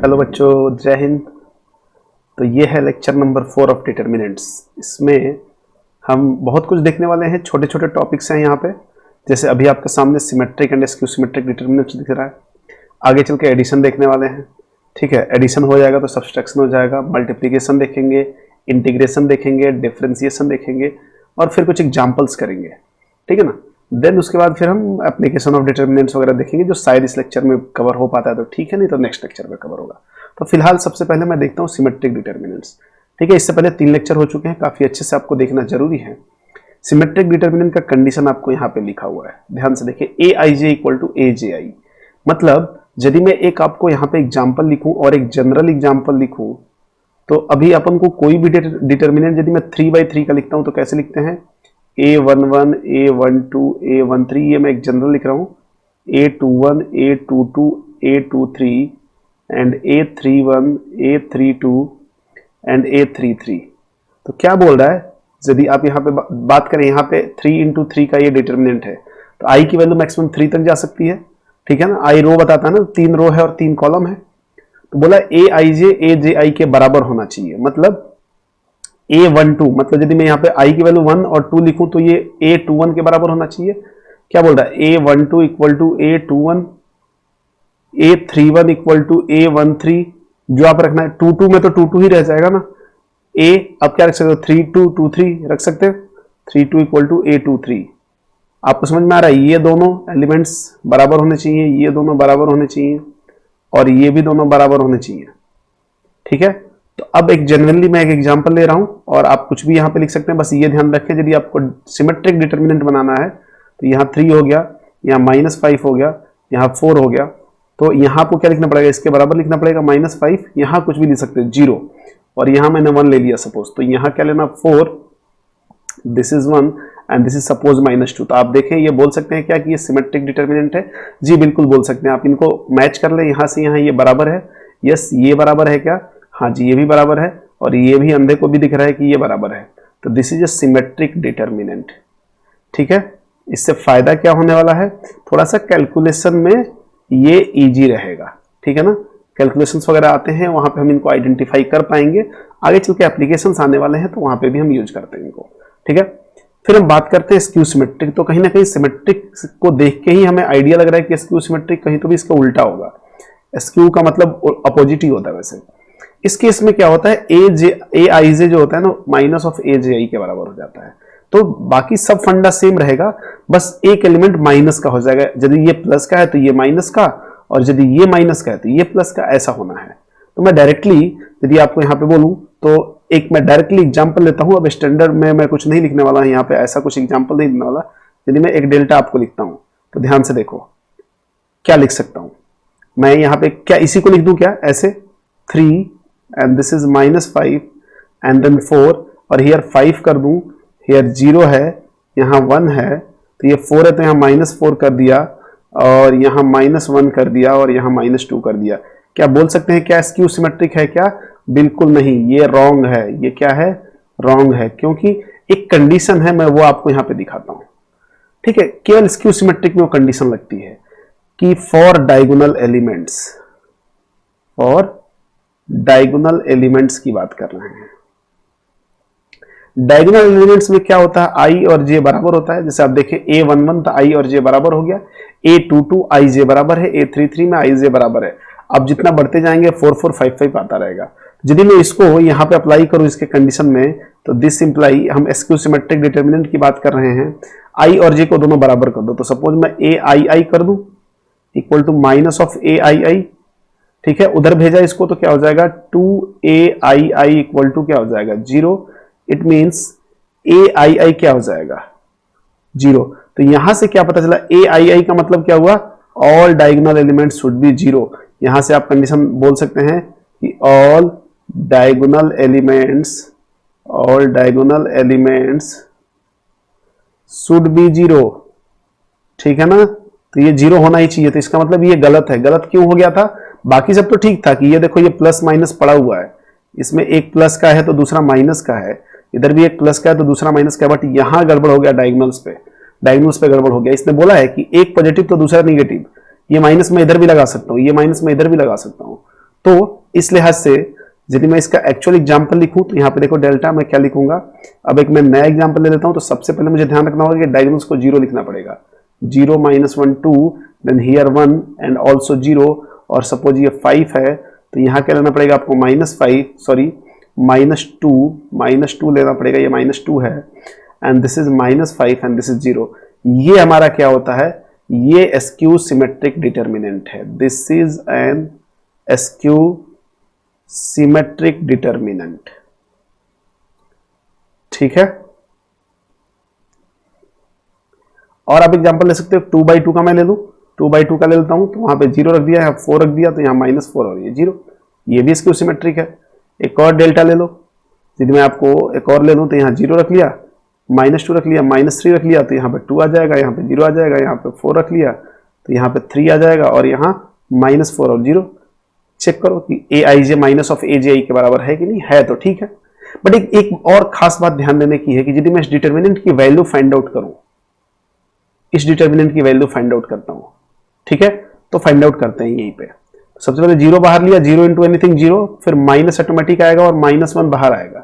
Hello बच्चों, जय हिंद। तो ये है लेक्चर नंबर 4 ऑफ डिटर्मिनेंट्स। इसमें हम बहुत कुछ देखने वाले हैं। छोटे छोटे टॉपिक्स हैं यहाँ पे। जैसे अभी आपके सामने symmetric and skew symmetric determinants दिख रहा है। आगे चल के एडिशन देखने वाले हैं। ठीक है, एडिशन हो जाएगा तो सब्सट्रैक्शन हो जाएगा, मल्टीप्लिकेशन देखेंगे, इंटीग्रेशन देखेंगे, डिफरेंशिएशन देखेंगे और फिर कुछ एग्जाम्पल्स करेंगे। ठीक है ना। देन उसके बाद फिर हम एप्लीकेशन ऑफ डिटर्मिनेंट्स वगैरह देखेंगे, जो शायद इस लेक्चर में कवर हो पाता है तो ठीक है, नहीं तो नेक्स्ट लेक्चर में कवर होगा। तो फिलहाल सबसे पहले मैं देखता हूँ सिमेट्रिक डिटर्मिनेंट्स। ठीक है, इससे पहले 3 लेक्चर हो चुके हैं, काफी अच्छे से आपको देखना जरूरी है। सिमेट्रिक डिटर्मिनेंट का कंडीशन आपको यहाँ पे लिखा हुआ है, ध्यान से देखिए। ए आई जे इक्वल टू ए जे आई, मतलब यदि मैं एक आपको यहाँ पे एग्जाम्पल लिखूं और एक जनरल एग्जाम्पल लिखूं, तो अभी अपन को कोई भी डिटर्मिनेंट यदि मैं 3/3 का लिखता हूं तो कैसे लिखते हैं? A11, A12, A13, ये मैं एक जनरल लिख रहा हूं। A21, A22, A23 and A31, A32 and A33। तो क्या बोल रहा है? यदि आप यहाँ पे बात करें, यहाँ पे 3 into 3 का ये डिटर्मिनेंट है, तो आई की वैल्यू मैक्सिमम 3 तक जा सकती है। ठीक है ना। आई रो बताता है ना, 3 रो है और 3 कॉलम है। तो बोला ए आई जे ए जे आई के बराबर होना चाहिए, मतलब A12, मतलब यदि मैं यहाँ पे i की वैल्यू 1 और 2 लिखूं तो ये A21 के बराबर होना चाहिए। क्या बोल रहा है? A12 equal to A21, A31 equal to A13। जो आप रखना है 22 में तो 22 ही रह जाएगा ना। A अब क्या रख सकते हो? 32, 23 रख सकते हो। 32 इक्वल टू A23। आपको समझ में आ रहा है? ये दोनों एलिमेंट्स बराबर होने चाहिए, ये दोनों बराबर होने चाहिए और ये भी दोनों बराबर होने चाहिए। ठीक है। तो अब एक जनरली मैं एक एग्जांपल ले रहा हूं और आप कुछ भी यहां पे लिख सकते हैं। बस ये ध्यान रखें, यदि आपको सिमेट्रिक डिटर्मिनेंट बनाना है तो यहाँ 3 हो गया, यहाँ -5 हो गया, यहाँ 4 हो गया, तो यहाँ आपको क्या लिखना पड़ेगा? इसके बराबर लिखना पड़ेगा -5। यहाँ कुछ भी लिख सकते हैं 0, और यहाँ मैंने 1 ले लिया सपोज, तो यहाँ क्या लेना? 4, this is 1 and this is suppose -2। तो आप देखें, ये बोल सकते हैं क्या कि ये सिमेट्रिक डिटर्मिनेंट है? जी बिल्कुल बोल सकते हैं। आप इनको मैच कर ले, यहाँ से यहाँ ये बराबर है। यस, ये बराबर है क्या? हाँ जी, ये भी बराबर है और ये भी अंधे को भी दिख रहा है कि ये बराबर है। तो this is a symmetric determinant. ठीक है। इससे फायदा क्या होने वाला है? थोड़ा सा कैलकुलेशन में ये इजी रहेगा। ठीक है ना। कैलकुलेशंस वगैरह आते हैं, वहां पे हम इनको आइडेंटिफाई कर पाएंगे। आगे चल के एप्लीकेशंस आने वाले हैं तो वहां पे भी हम यूज करते हैं इनको। ठीक है। फिर हम बात करते हैं स्क्यू सिमेट्रिक। तो कहीं ना कहीं सिमेट्रिक को देख के ही हमें आइडिया लग रहा है कि स्क्यू सिमेट्रिक, कहीं तो भी इसका उल्टा होगा। स्क्यू का मतलब अपोजिट ही होता है। वैसे इस केस में क्या होता है? ए आई जे जो होता है ना, माइनस ऑफ ए जे आई के बराबर हो जाता है। तो बाकी सब फंडा सेम रहेगा, बस एक एलिमेंट माइनस का हो जाएगा। यदि ये प्लस का है तो ये माइनस का, और यदि ये माइनस का है तो ये प्लस का, ऐसा होना है। तो मैं डायरेक्टली यदि आपको यहाँ पे बोलूं तो एक मैं डायरेक्टली एग्जांपल लेता हूं। अब स्टैंडर्ड में मैं कुछ नहीं लिखने वाला, यहाँ पे ऐसा कुछ एग्जांपल नहीं देने वाला। यदि मैं एक डेल्टा आपको लिखता हूं तो ध्यान से देखो क्या लिख सकता हूं मैं। यहाँ पे क्या इसी को लिख दूं क्या? ऐसे 3 and this is -5 and then 4, और here 5 कर दूं, here 0 है, यहाँ 1 है, तो ये 4 है तो यहाँ -4 कर दिया, और यहाँ -1 कर दिया, और यहाँ -2 कर दिया। क्या बोल सकते हैं क्या स्क्यू सिमेट्रिक है क्या? बिल्कुल नहीं, ये रॉन्ग है। ये क्या है? रॉन्ग है, क्योंकि एक कंडीशन है, मैं वो आपको यहाँ पे दिखाता हूँ। ठीक है। केवल स्क्यू सिमेट्रिक में वो कंडीशन लगती है कि फॉर डायगोनल एलिमेंट्स, और डायगोनल एलिमेंट्स की बात कर रहे हैं। डायगोनल एलिमेंट्स में क्या होता है? i और j बराबर होता है। जैसे आप देखें A11 तो i और j बराबर हो गया, A22 i j बराबर है, A33 में i j बराबर है। अब जितना बढ़ते जाएंगे 4 4 5 5 आता रहेगा। यदि मैं इसको यहाँ पे अप्लाई करूं इसके कंडीशन में, तो दिस इंप्लाई, हम स्क्यू सिमेट्रिक डिटर्मिनेंट की बात कर रहे हैं, i और j को दोनों बराबर कर दो। तो सपोज मैं a i i कर दूं equal to minus of a i i। ठीक है। उधर भेजा इसको तो क्या हो जाएगा? 2ai इक्वल टू क्या हो जाएगा? 0। इट मींस ai क्या हो जाएगा? 0। तो यहां से क्या पता चला? ai का मतलब क्या हुआ? All diagonal elements should be 0। यहां से आप कंडीशन बोल सकते हैं कि all diagonal elements should be 0। ठीक है ना। तो ये 0 होना ही चाहिए। तो इसका मतलब ये गलत है। गलत क्यों हो गया था? बाकी सब तो ठीक था कि ये देखो, ये प्लस माइनस पड़ा हुआ है, इसमें एक प्लस का है तो दूसरा माइनस का है, इधर भी एक प्लस का है तो दूसरा माइनस का है, बट यहां गड़बड़ हो गया डायगोनल्स पे गड़बड़ हो गया। इसने बोला है कि एक पॉजिटिव तो दूसरा निगेटिव, ये माइनस में इधर भी लगा सकता हूं, ये माइनस में इधर भी लगा सकता हूं। तो इस लिहाज से यदि मैं इसका एक्चुअल एग्जाम्पल लिखूं तो यहाँ पे देखो डेल्टा मैं क्या लिखूंगा, अब एक मैं नया एग्जाम्पल ले लेता हूं। तो सबसे पहले मुझे ध्यान रखना होगा कि डायगोनल्स को 0 लिखना पड़ेगा, 0 -1 2 देन हियर 1 एंड ऑल्सो 0, और सपोज ये 5 है तो यहाँ क्या लेना पड़ेगा आपको -2 लेना पड़ेगा, ये -2 है and this is -5 and this is 0। ये हमारा क्या होता है, ये एस्क्यू सिमेट्रिक डिटर्मिनेंट है। This is an askew symmetric determinant, ठीक है। और आप एग्जांपल ले सकते हो 2/2 का मैं ले लूं, 2/2 का ले लेता हूं तो वहां पे 0 रख दिया, यहाँ 4 रख दिया तो यहाँ -4 और ये 0, ये भी एस्क्यू सिमेट्रिक है। एक और डेल्टा ले लो, यदि मैं आपको एक और ले लूं तो यहाँ 0 रख लिया, -2 रख लिया, -3 रख लिया तो यहाँ पे 2 आ जाएगा, यहाँ पे 0 आ जाएगा, यहाँ पे 4 रख लिया तो यहाँ पे 3 आ जाएगा और यहाँ -4 और 0। चेक करो कि aij माइनस ऑफ aj के बराबर है कि नहीं है, तो ठीक है। बट एक और खास बात ध्यान देने की है कि यदि मैं इस डिटर्मिनेंट की वैल्यू फाइंड आउट करूं, इस डिटर्मिनेंट की वैल्यू फाइंड आउट करता हूं, ठीक है, तो फाइंड आउट करते हैं यहीं पे। सबसे पहले 0 बाहर लिया, 0 इंटू एनीथिंग 0, फिर माइनस ऑटोमेटिक आएगा और -1 बाहर आएगा,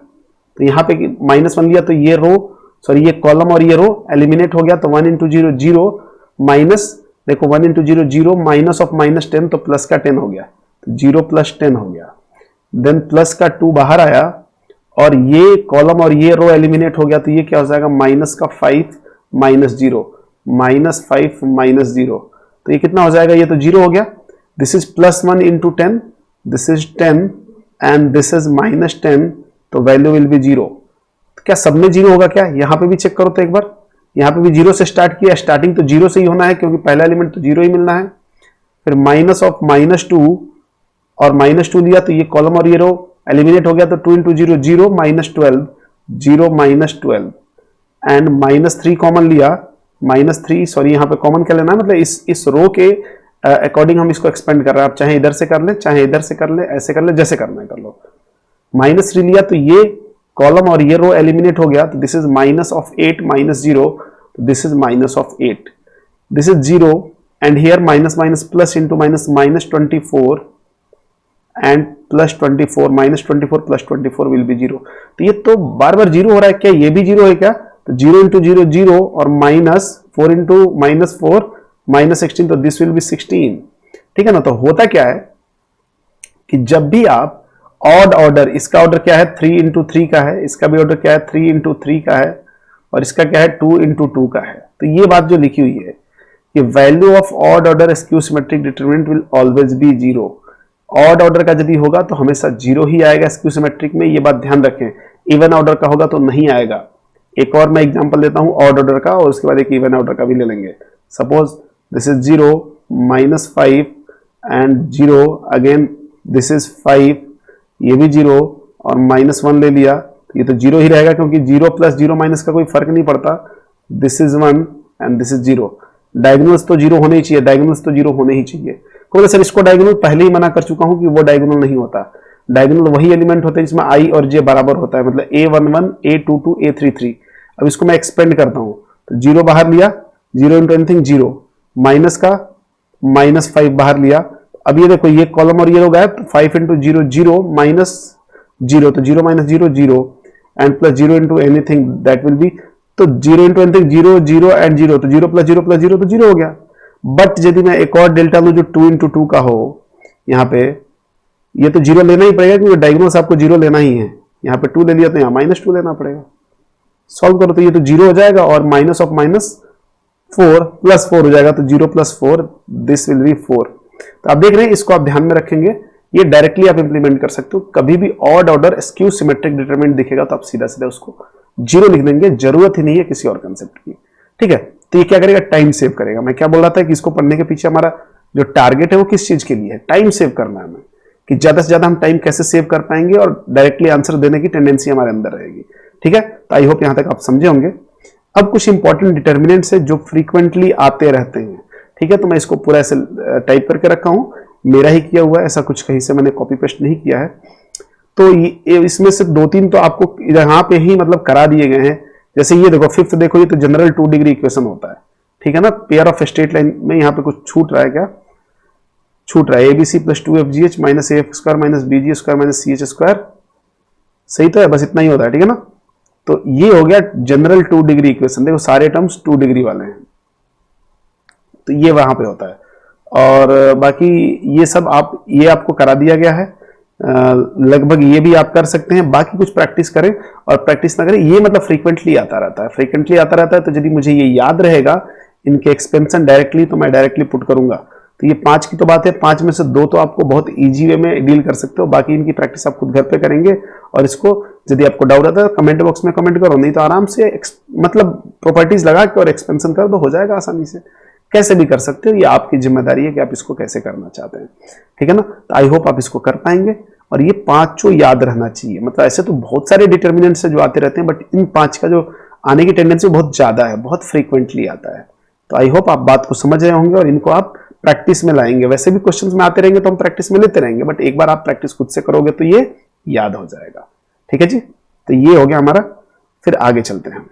तो यहाँ पे -1 लिया तो ये रो सॉरी ये कॉलम और ये रो एलिमिनेट हो गया, तो 1 इंटू 0 0 माइनस, देखो 1 इंटू 0 0 माइनस ऑफ -10 तो प्लस का 10 हो गया, 0 + 10 हो गया, देन प्लस का 2 बाहर आया और ये कॉलम और ये रो एलिमिनेट हो गया, तो ये क्या हो जाएगा -5 -0 -5 -0, तो ये कितना हो जाएगा, ये तो 0 हो गया। This is +1 into 10, this is 10 and this is -10, तो वैल्यू विल बी 0। क्या सब में 0 होगा क्या, यहां पे भी चेक करो तो एक बार, यहां पे भी 0 से स्टार्ट किया, स्टार्टिंग तो 0 से ही होना है क्योंकि पहला एलिमेंट तो 0 ही मिलना है। फिर माइनस ऑफ -2 और -2 लिया तो ये कॉलम और ये रो एलिमिनेट हो गया, तो 2 इंटू 0 0 -12 0 -12 एंड -3 कॉमन लिया, -3 सॉरी यहाँ पे कॉमन क्या लेना है, मतलब इस रो के अकॉर्डिंग हम इसको एक्सपेंड कर रहे हैं। आप चाहे इधर से कर ले, चाहे इधर से कर ले, ऐसे कर ले, जैसे करना है कर लो। -3 लिया तो ये कॉलम और ये रो एलिमिनेट हो गया, तो this is -8 -0, this is -8, this is 0 and here minus plus into -24 and +24 -24 + 24 will be 0। तो ये तो बार बार 0 हो रहा है, क्या ये भी 0 है क्या, तो 0 इंटू 0 0 और -4 इंटू -4 -16, तो दिस विल बी 16, ठीक है ना। तो होता क्या है कि जब भी आप ऑड ऑर्डर, इसका ऑर्डर क्या है 3 इंटू 3 का है, इसका भी ऑर्डर क्या है 3 इंटू 3 का है, और इसका क्या है 2 इंटू 2 का है, तो ये बात जो लिखी हुई है कि value of odd order skew symmetric determinant will always be 0। Odd order का यदि होगा तो हमेशा 0 ही आएगा स्क्यू सिमेट्रिक में, ये बात ध्यान रखें। इवन ऑर्डर का होगा तो नहीं आएगा। एक और मैं एग्जांपल देता हूं ऑड ऑर्डर का, और उसके बाद एक इवन ऑर्डर का भी ले लेंगे। Suppose this is 0 -5 and 0 again, this is 5, ये भी 0 और -1 ले लिया, ये तो 0 ही रहेगा क्योंकि 0 + 0 माइनस का कोई फर्क नहीं पड़ता। This is 1 and this is 0। Diagonals तो 0 होने ही चाहिए, डायगोनल्स तो 0 होने ही चाहिए। बोले सर इसको डायगोनल पहले ही मना कर चुका हूं कि वो डायगोनल नहीं होता। डायगोनल वही एलिमेंट होते हैं जिसमें i और j बराबर होता है, मतलब a11 a22 a33। अब इसको मैं एक्सपेंड करता हूं, तो 0 बाहर लिया, 0 इंटू एनीथिंग 0, माइनस का -5 बाहर लिया। अब ये देखो ये कॉलम और ये लोग आए, 5 इंटू 0 0 -0, तो 0 - 0 0 and plus 0 into anything that will be, तो 0 इंटू एनीथिंग 0 0 एंड 0, तो 0 + 0 + 0 तो 0 हो गया। बट यदि मैं एक और डेल्टा लूं जो 2 इंटू 2 का हो, यहाँ पे ये तो 0 लेना ही पड़ेगा क्योंकि डायगोनल्स आपको 0 लेना ही है। यहाँ पे 2 ले लिया तो यहाँ -2 लेना पड़ेगा। सॉल्व करो तो ये तो 0 हो जाएगा और माइनस ऑफ -4 + 4 हो जाएगा, तो 0 + 4 दिस विल बी 4। तो आप देख रहे हैं, इसको आप ध्यान में रखेंगे, ये डायरेक्टली आप इंप्लीमेंट कर सकते हो। कभी भी odd order skew symmetric determinant दिखेगा तो आप सीधा सीधा उसको 0 लिख देंगे, जरूरत ही नहीं है किसी और कंसेप्ट की, ठीक है। तो ये क्या करेगा, टाइम सेव करेगा। मैं क्या बोल रहा था कि इसको पढ़ने के पीछे हमारा जो टारगेट है वो किस चीज के लिए है, टाइम सेव करना है हमें, कि ज्यादा से ज्यादा हम टाइम कैसे सेव कर पाएंगे और डायरेक्टली आंसर देने की टेंडेंसी हमारे अंदर रहेगी, ठीक है। तो आई होप यहां तक आप समझे होंगे। अब कुछ इंपॉर्टेंट डिटर्मिनेंट्स है जो फ्रीक्वेंटली आते रहते हैं, ठीक है। तो मैं इसको पूरा ऐसे टाइप करके रखा हूं, मेरा ही किया हुआ है, ऐसा कुछ कहीं से मैंने कॉपी पेस्ट नहीं किया है। तो इसमें से 2-3 तो आपको यहां पे ही मतलब करा दिए गए हैं। जैसे ये देखो 5th देखो, ये तो जनरल 2 डिग्री इक्वेशन होता है, ठीक है ना। पेयर ऑफ स्ट्रेट लाइन में यहाँ पे कुछ छूट रहा है क्या, छूट रहा है, ABC plus 2FGH minus AF square minus BG square minus CH square, सही तो है, बस इतना ही होता है, ठीक है ना। तो ये हो गया जनरल 2 डिग्री इक्वेशन, देखो सारे टर्म्स 2 डिग्री वाले हैं, तो ये वहां पे होता है। और बाकी ये सब ये आपको करा दिया गया है, लगभग ये भी आप कर सकते हैं। बाकी कुछ प्रैक्टिस करें, और प्रैक्टिस ना करें, ये मतलब फ्रीक्वेंटली आता रहता है, फ्रीक्वेंटली आता रहता है। तो यदि मुझे ये याद रहेगा इनके एक्सपेंशन डायरेक्टली, तो मैं डायरेक्टली पुट करूंगा। तो ये 5 की तो बात है, 5 में से 2 तो आपको बहुत इजी वे में डील कर सकते हो, बाकी इनकी प्रैक्टिस आप खुद घर पे करेंगे। और इसको यदि आपको डाउट आता है कमेंट बॉक्स में कमेंट करो, नहीं तो आराम से मतलब प्रॉपर्टीज लगा के और एक्सपेंशन कर दो, हो जाएगा आसानी से। कैसे भी कर सकते हो, ये आपकी जिम्मेदारी है कि आप इसको कैसे करना चाहते हैं, ठीक है ना। तो आई होप आप इसको कर पाएंगे, और ये 5 याद रहना चाहिए। मतलब ऐसे तो बहुत सारे डिटर्मिनेंट्स है जो आते रहते हैं, बट इन 5 का जो आने की टेंडेंसी बहुत ज्यादा है, बहुत फ्रीक्वेंटली आता है। तो आई होप आप बात को समझ रहे होंगे और इनको आप प्रैक्टिस में लाएंगे। वैसे भी क्वेश्चंस में आते रहेंगे तो हम प्रैक्टिस में लेते रहेंगे, बट एक बार आप प्रैक्टिस खुद से करोगे तो ये याद हो जाएगा, ठीक है जी। तो ये हो गया हमारा, फिर आगे चलते हैं।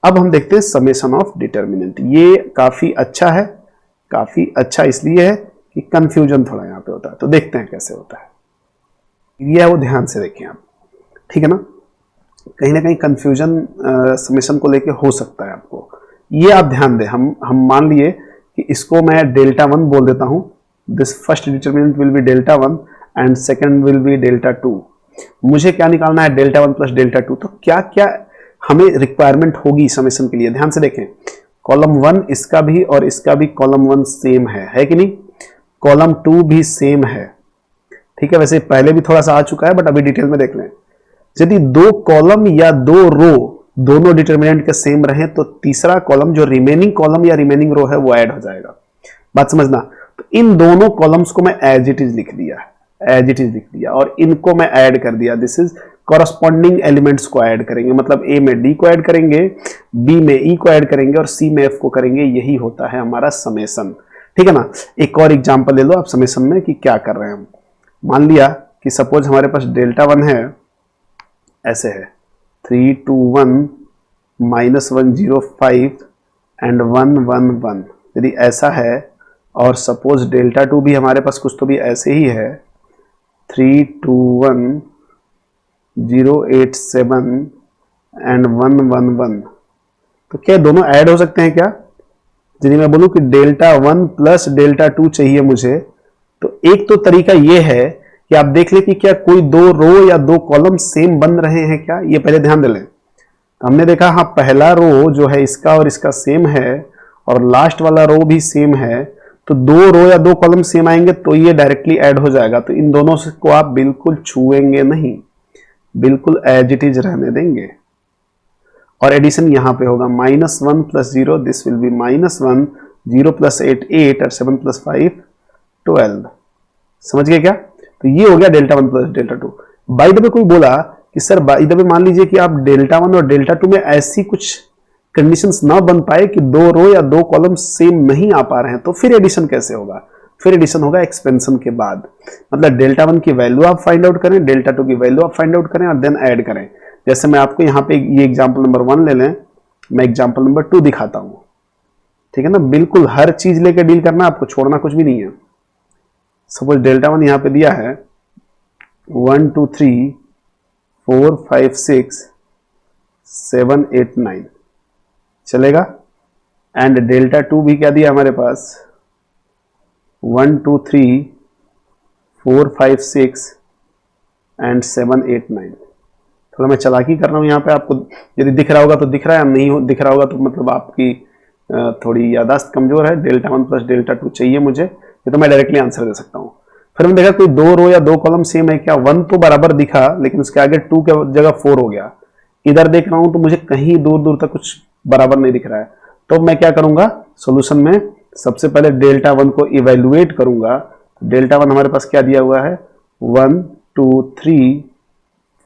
अब हम देखते हैं समेशन ऑफ डिटर्मिनेंट। ये काफी अच्छा है, काफी अच्छा इसलिए है कि कंफ्यूजन थोड़ा यहाँ पे होता है। तो देखते हैं कैसे होता है, ये है वो, ध्यान से देखें आप, ठीक है ना। कहीं ना कहीं कंफ्यूजन समेशन को लेके हो सकता है आपको, ये आप ध्यान दें। हम मान लिए कि इसको मैं डेल्टा 1 बोल देता हूं, this first determinant will be delta 1 and second will be delta 2। मुझे क्या निकालना है, डेल्टा 1 प्लस डेल्टा 2। तो क्या क्या हमें रिक्वायरमेंट होगी समेशन के लिए, ध्यान से देखें। कॉलम 1 इसका भी और इसका भी कॉलम 1 सेम है कि नहीं। कॉलम 2 भी सेम है, ठीक है। वैसे पहले भी थोड़ा सा आ चुका है, बट अभी डिटेल में देख लें। यदि 2 कॉलम या 2 रो दोनों डिटर्मिनेंट के सेम रहे, तो तीसरा कॉलम जो रिमेनिंग कॉलम या रिमेनिंग रो है वो ऐड हो जाएगा। बात समझना। तो इन दोनों कॉलम्स को मैं एज इट इज लिख दिया, एज इट इज लिख दिया, और इनको मैं ऐड कर दिया। दिस इज कॉरस्पॉन्डिंग एलिमेंट्स को ऐड करेंगे, मतलब ए में डी को ऐड करेंगे, बी में ई को ऐड करेंगे और सी में एफ को करेंगे। यही होता है हमारा समेशन, ठीक है ना। एक और एग्जांपल ले लो आप समेशन में कि क्या कर रहे हैं हम। मान लिया कि सपोज हमारे पास डेल्टा 1 है, ऐसे है 3 2 1 माइनस 105 एंड 1 1 1। यदि ऐसा है, और सपोज डेल्टा 2 भी हमारे पास कुछ तो भी ऐसे ही है, 3 2 1 087 एंड 1 1 1। तो क्या दोनों ऐड हो सकते हैं क्या। यदि मैं बोलूं कि डेल्टा 1 प्लस डेल्टा 2 चाहिए मुझे, तो एक तो तरीका यह है कि आप देख ले कि क्या कोई 2 रो या 2 कॉलम सेम बन रहे हैं क्या, ये पहले ध्यान दे लें। हमने देखा हाँ, पहला रो जो है इसका और इसका सेम है, और लास्ट वाला रो भी सेम है। तो 2 रो या 2 कॉलम सेम आएंगे तो ये डायरेक्टली ऐड हो जाएगा। तो इन दोनों को आप बिल्कुल छुएंगे नहीं, बिल्कुल एज इट इज रहने देंगे। और एडिशन यहां पे होगा -1 plus 0, this will B -1, 0 plus 8 8 और 7 प्लस 5 12। समझ गए क्या। तो ये हो गया delta 1 plus delta 2। By the way कोई बोला कि सर बाय द वे मान लीजिए कि आप डेल्टा 1 और डेल्टा 2 में ऐसी कुछ कंडीशंस ना बन पाए कि 2 रो या 2 कॉलम सेम नहीं आ पा रहे हैं, तो फिर एडिशन कैसे होगा। फिर एडिशन होगा एक्सपेंशन के बाद, मतलब डेल्टा 1 की वैल्यू आप फाइंड आउट करें, डेल्टा 2 की वैल्यू आप फाइंड आउट करें और देन ऐड करें। जैसे मैं आपको यहाँ पे ये एग्जाम्पल नंबर 1 ले लें, मैं एग्जाम्पल नंबर 2 दिखाता हूं, ठीक है ना। बिल्कुल हर चीज लेकर डील करना, आपको छोड़ना कुछ भी नहीं है। सपोज डेल्टा 1 यहां पे दिया है 1 2 3 4 5 6 7 8 9, चलेगा। एंड डेल्टा 2 भी क्या दिया हमारे पास 1 2 3 4 5 6 एंड 7 8 9। थोड़ा मैं चालाकी कर रहा हूं यहाँ पे, आपको यदि दिख रहा होगा तो दिख रहा है, नहीं दिख रहा होगा तो मतलब आपकी थोड़ी यादाश्त कमजोर है। डेल्टा 1 प्लस डेल्टा 2 चाहिए मुझे, ये तो मैं डायरेक्टली आंसर दे सकता हूं। फिर हमने देखा कोई 2 रो या 2 कॉलम सेम है क्या, 1 तो बराबर दिखा लेकिन उसके आगे 2 के जगह 4 हो गया। इधर देख रहा हूं तो मुझे कहीं दूर दूर तक कुछ बराबर नहीं दिख रहा है, तो मैं क्या करूंगा सॉल्यूशन में, सबसे पहले डेल्टा 1 को इवेल्युएट करूंगा। डेल्टा 1 हमारे पास क्या दिया हुआ है 1 2 3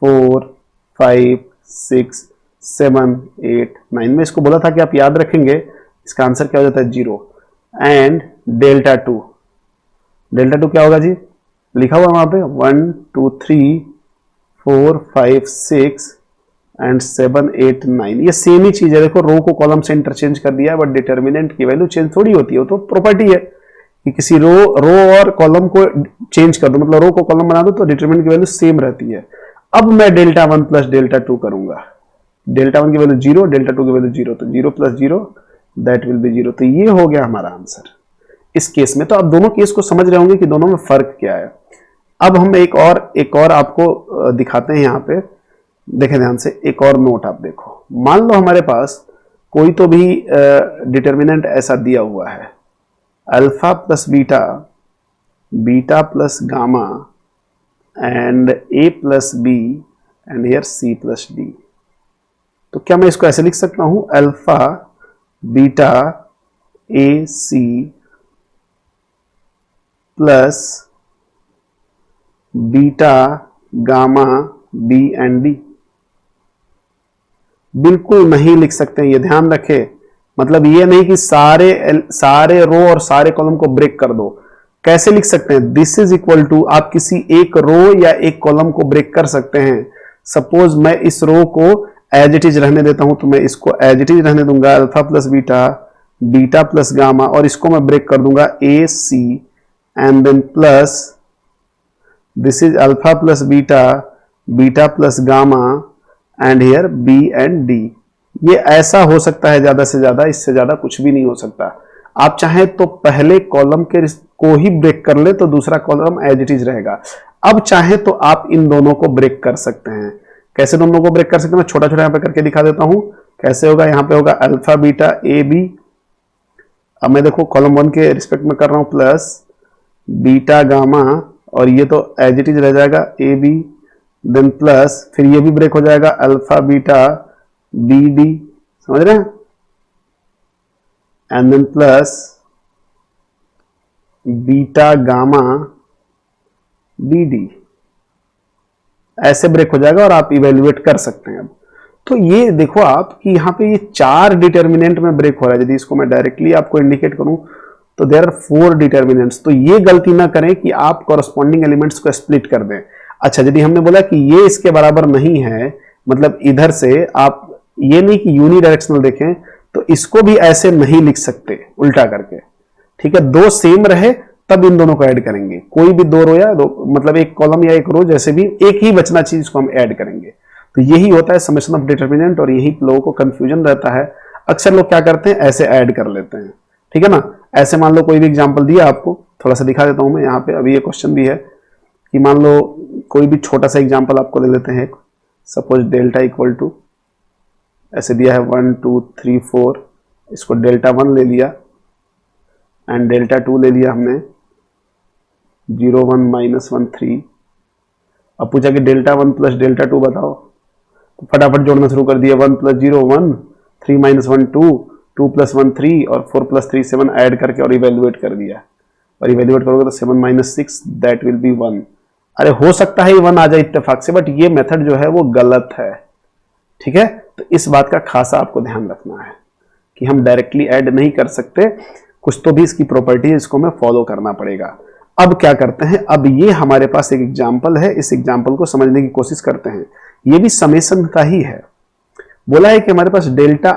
4 5 6 7 8 9। में इसको बोला था कि आप याद रखेंगे, इसका आंसर क्या हो जाता है 0। एंड डेल्टा 2, डेल्टा 2 क्या होगा जी, लिखा हुआ वहां पे 1 2 3 4 5 6 एंड 7 8 9। ये सेम ही चीज है, देखो रो को कॉलम से इंटरचेंज कर दिया है, बट डिटर्मिनेंट की वैल्यू चेंज थोड़ी होती है, वो तो प्रॉपर्टी है। कि किसी रो और कॉलम को चेंज कर दो, मतलब रो को कॉलम बना दो तो डिटरमिनेंट की वैल्यू सेम रहती है। अब मैं डेल्टा 1 प्लस डेल्टा 2 करूंगा, डेल्टा 1 की वैल्यू 0, डेल्टा 2 की वैल्यू 0, तो 0 प्लस 0 दैट विल बी 0। तो ये हो गया हमारा आंसर इस केस में। तो आप दोनों केस को समझ रहे होंगे कि दोनों में फर्क क्या है। अब हम एक और आपको दिखाते हैं यहाँ पे, देखें ध्यान से, एक और नोट आप देखो। मान लो हमारे पास कोई तो भी डिटर्मिनेंट ऐसा दिया हुआ है, alpha plus beta, beta plus gamma and A plus B and here C plus D. तो क्या मैं इसको ऐसे लिख सकता हूं, alpha beta A C plus beta gamma B and D? बिल्कुल नहीं लिख सकते हैं, ये ध्यान रखें। मतलब ये नहीं कि सारे रो और सारे कॉलम को ब्रेक कर दो। कैसे लिख सकते हैं, दिस इज इक्वल टू, आप किसी एक रो या एक कॉलम को ब्रेक कर सकते हैं। सपोज मैं इस रो को एज इट इज रहने देता हूं, तो मैं इसको एज इट इज रहने दूंगा, alpha plus beta, beta plus gamma, और इसको मैं ब्रेक कर दूंगा A C and then plus this is alpha plus beta, beta plus gamma and here B and D. ये ऐसा हो सकता है ज्यादा से ज्यादा, इससे ज्यादा कुछ भी नहीं हो सकता। आप चाहें तो पहले कॉलम के को ही ब्रेक कर ले तो दूसरा कॉलम एज इट इज रहेगा। अब चाहे तो आप इन दोनों को ब्रेक कर सकते हैं। कैसे दोनों को ब्रेक कर सकते हैं, मैं छोटा छोटा यहां पे करके दिखा देता हूं। कैसे होगा, यहां पे होगा अल्फा बीटा ए बी, अब मैं देखो कॉलम 1 के रिस्पेक्ट में कर रहा हूं, प्लस बीटा गामा, और ये तो एज इट इज रह जाएगा ए बी, देन प्लस फिर ये भी ब्रेक हो जाएगा अल्फा बीटा बी डी, समझ रहे हैं, and then plus beta gamma B D, ऐसे ब्रेक हो जाएगा और आप इवेल्युएट कर सकते हैं। अब तो ये देखो आप कि यहां पे ये 4 डिटर्मिनेंट में ब्रेक हो रहा है। यदि इसको मैं डायरेक्टली आपको इंडिकेट करूं तो देयर आर 4 डिटर्मिनेंट्स। तो ये गलती ना करें कि आप कॉरस्पॉन्डिंग एलिमेंट्स को स्प्लिट कर दें। अच्छा, यदि हमने बोला कि ये इसके बराबर नहीं है, मतलब इधर से आप ये नहीं कि यूनिडायरेक्शनल देखें, तो इसको भी ऐसे नहीं लिख सकते उल्टा करके, ठीक है। दो सेम रहे तब इन दोनों को ऐड करेंगे। कोई भी दो रो या दो, मतलब एक कॉलम या एक रो, जैसे भी एक ही बचना चाहिए, इसको हम ऐड करेंगे। तो यही होता है समेशन ऑफ डिटर्मिनेंट, और यही लोगों को कंफ्यूजन रहता है। अक्सर लोग क्या करते हैं, ऐसे ऐड कर लेते हैं, ठीक है ना। ऐसे मान लो कोई भी एग्जांपल दिया आपको, थोड़ा सा दिखा देता हूं मैं यहाँ पे। अभी ये क्वेश्चन भी है कि मान लो कोई भी छोटा सा एग्जांपल आपको ले लेते हैं। सपोज डेल्टा इक्वल टू ऐसे दिया है 1 2 3 4, इसको डेल्टा 1 ले लिया एंड डेल्टा 2 ले लिया हमने, 0 1 -1 3। अब पूछा कि डेल्टा 1 प्लस डेल्टा 2 बताओ, तो फटाफट जोड़ना शुरू कर दिया। 1 प्लस 0 1, 3 -1 2, 2 प्लस 1 3 और 4 प्लस 3 7 ऐड करके और इवेल्युएट कर दिया। और इवेल्युएट करोगे तो 7 - 6 दैट विल बी 1। अरे हो सकता है 1 आ जाए इत्तेफाक से, बट ये मेथड जो है वो गलत है, ठीक है। तो इस बात का खासा आपको ध्यान रखना है कि हम डायरेक्टली ऐड नहीं कर सकते, कुछ तो भी इसकी प्रॉपर्टी है, इसको हमें फॉलो करना पड़ेगा। अब क्या करते हैं, अब ये हमारे पास एक एग्जांपल है, इस एग्जांपल को समझने की कोशिश करते हैं। ये भी समेशन का ही है। बोला है कि हमारे पास डेल्टा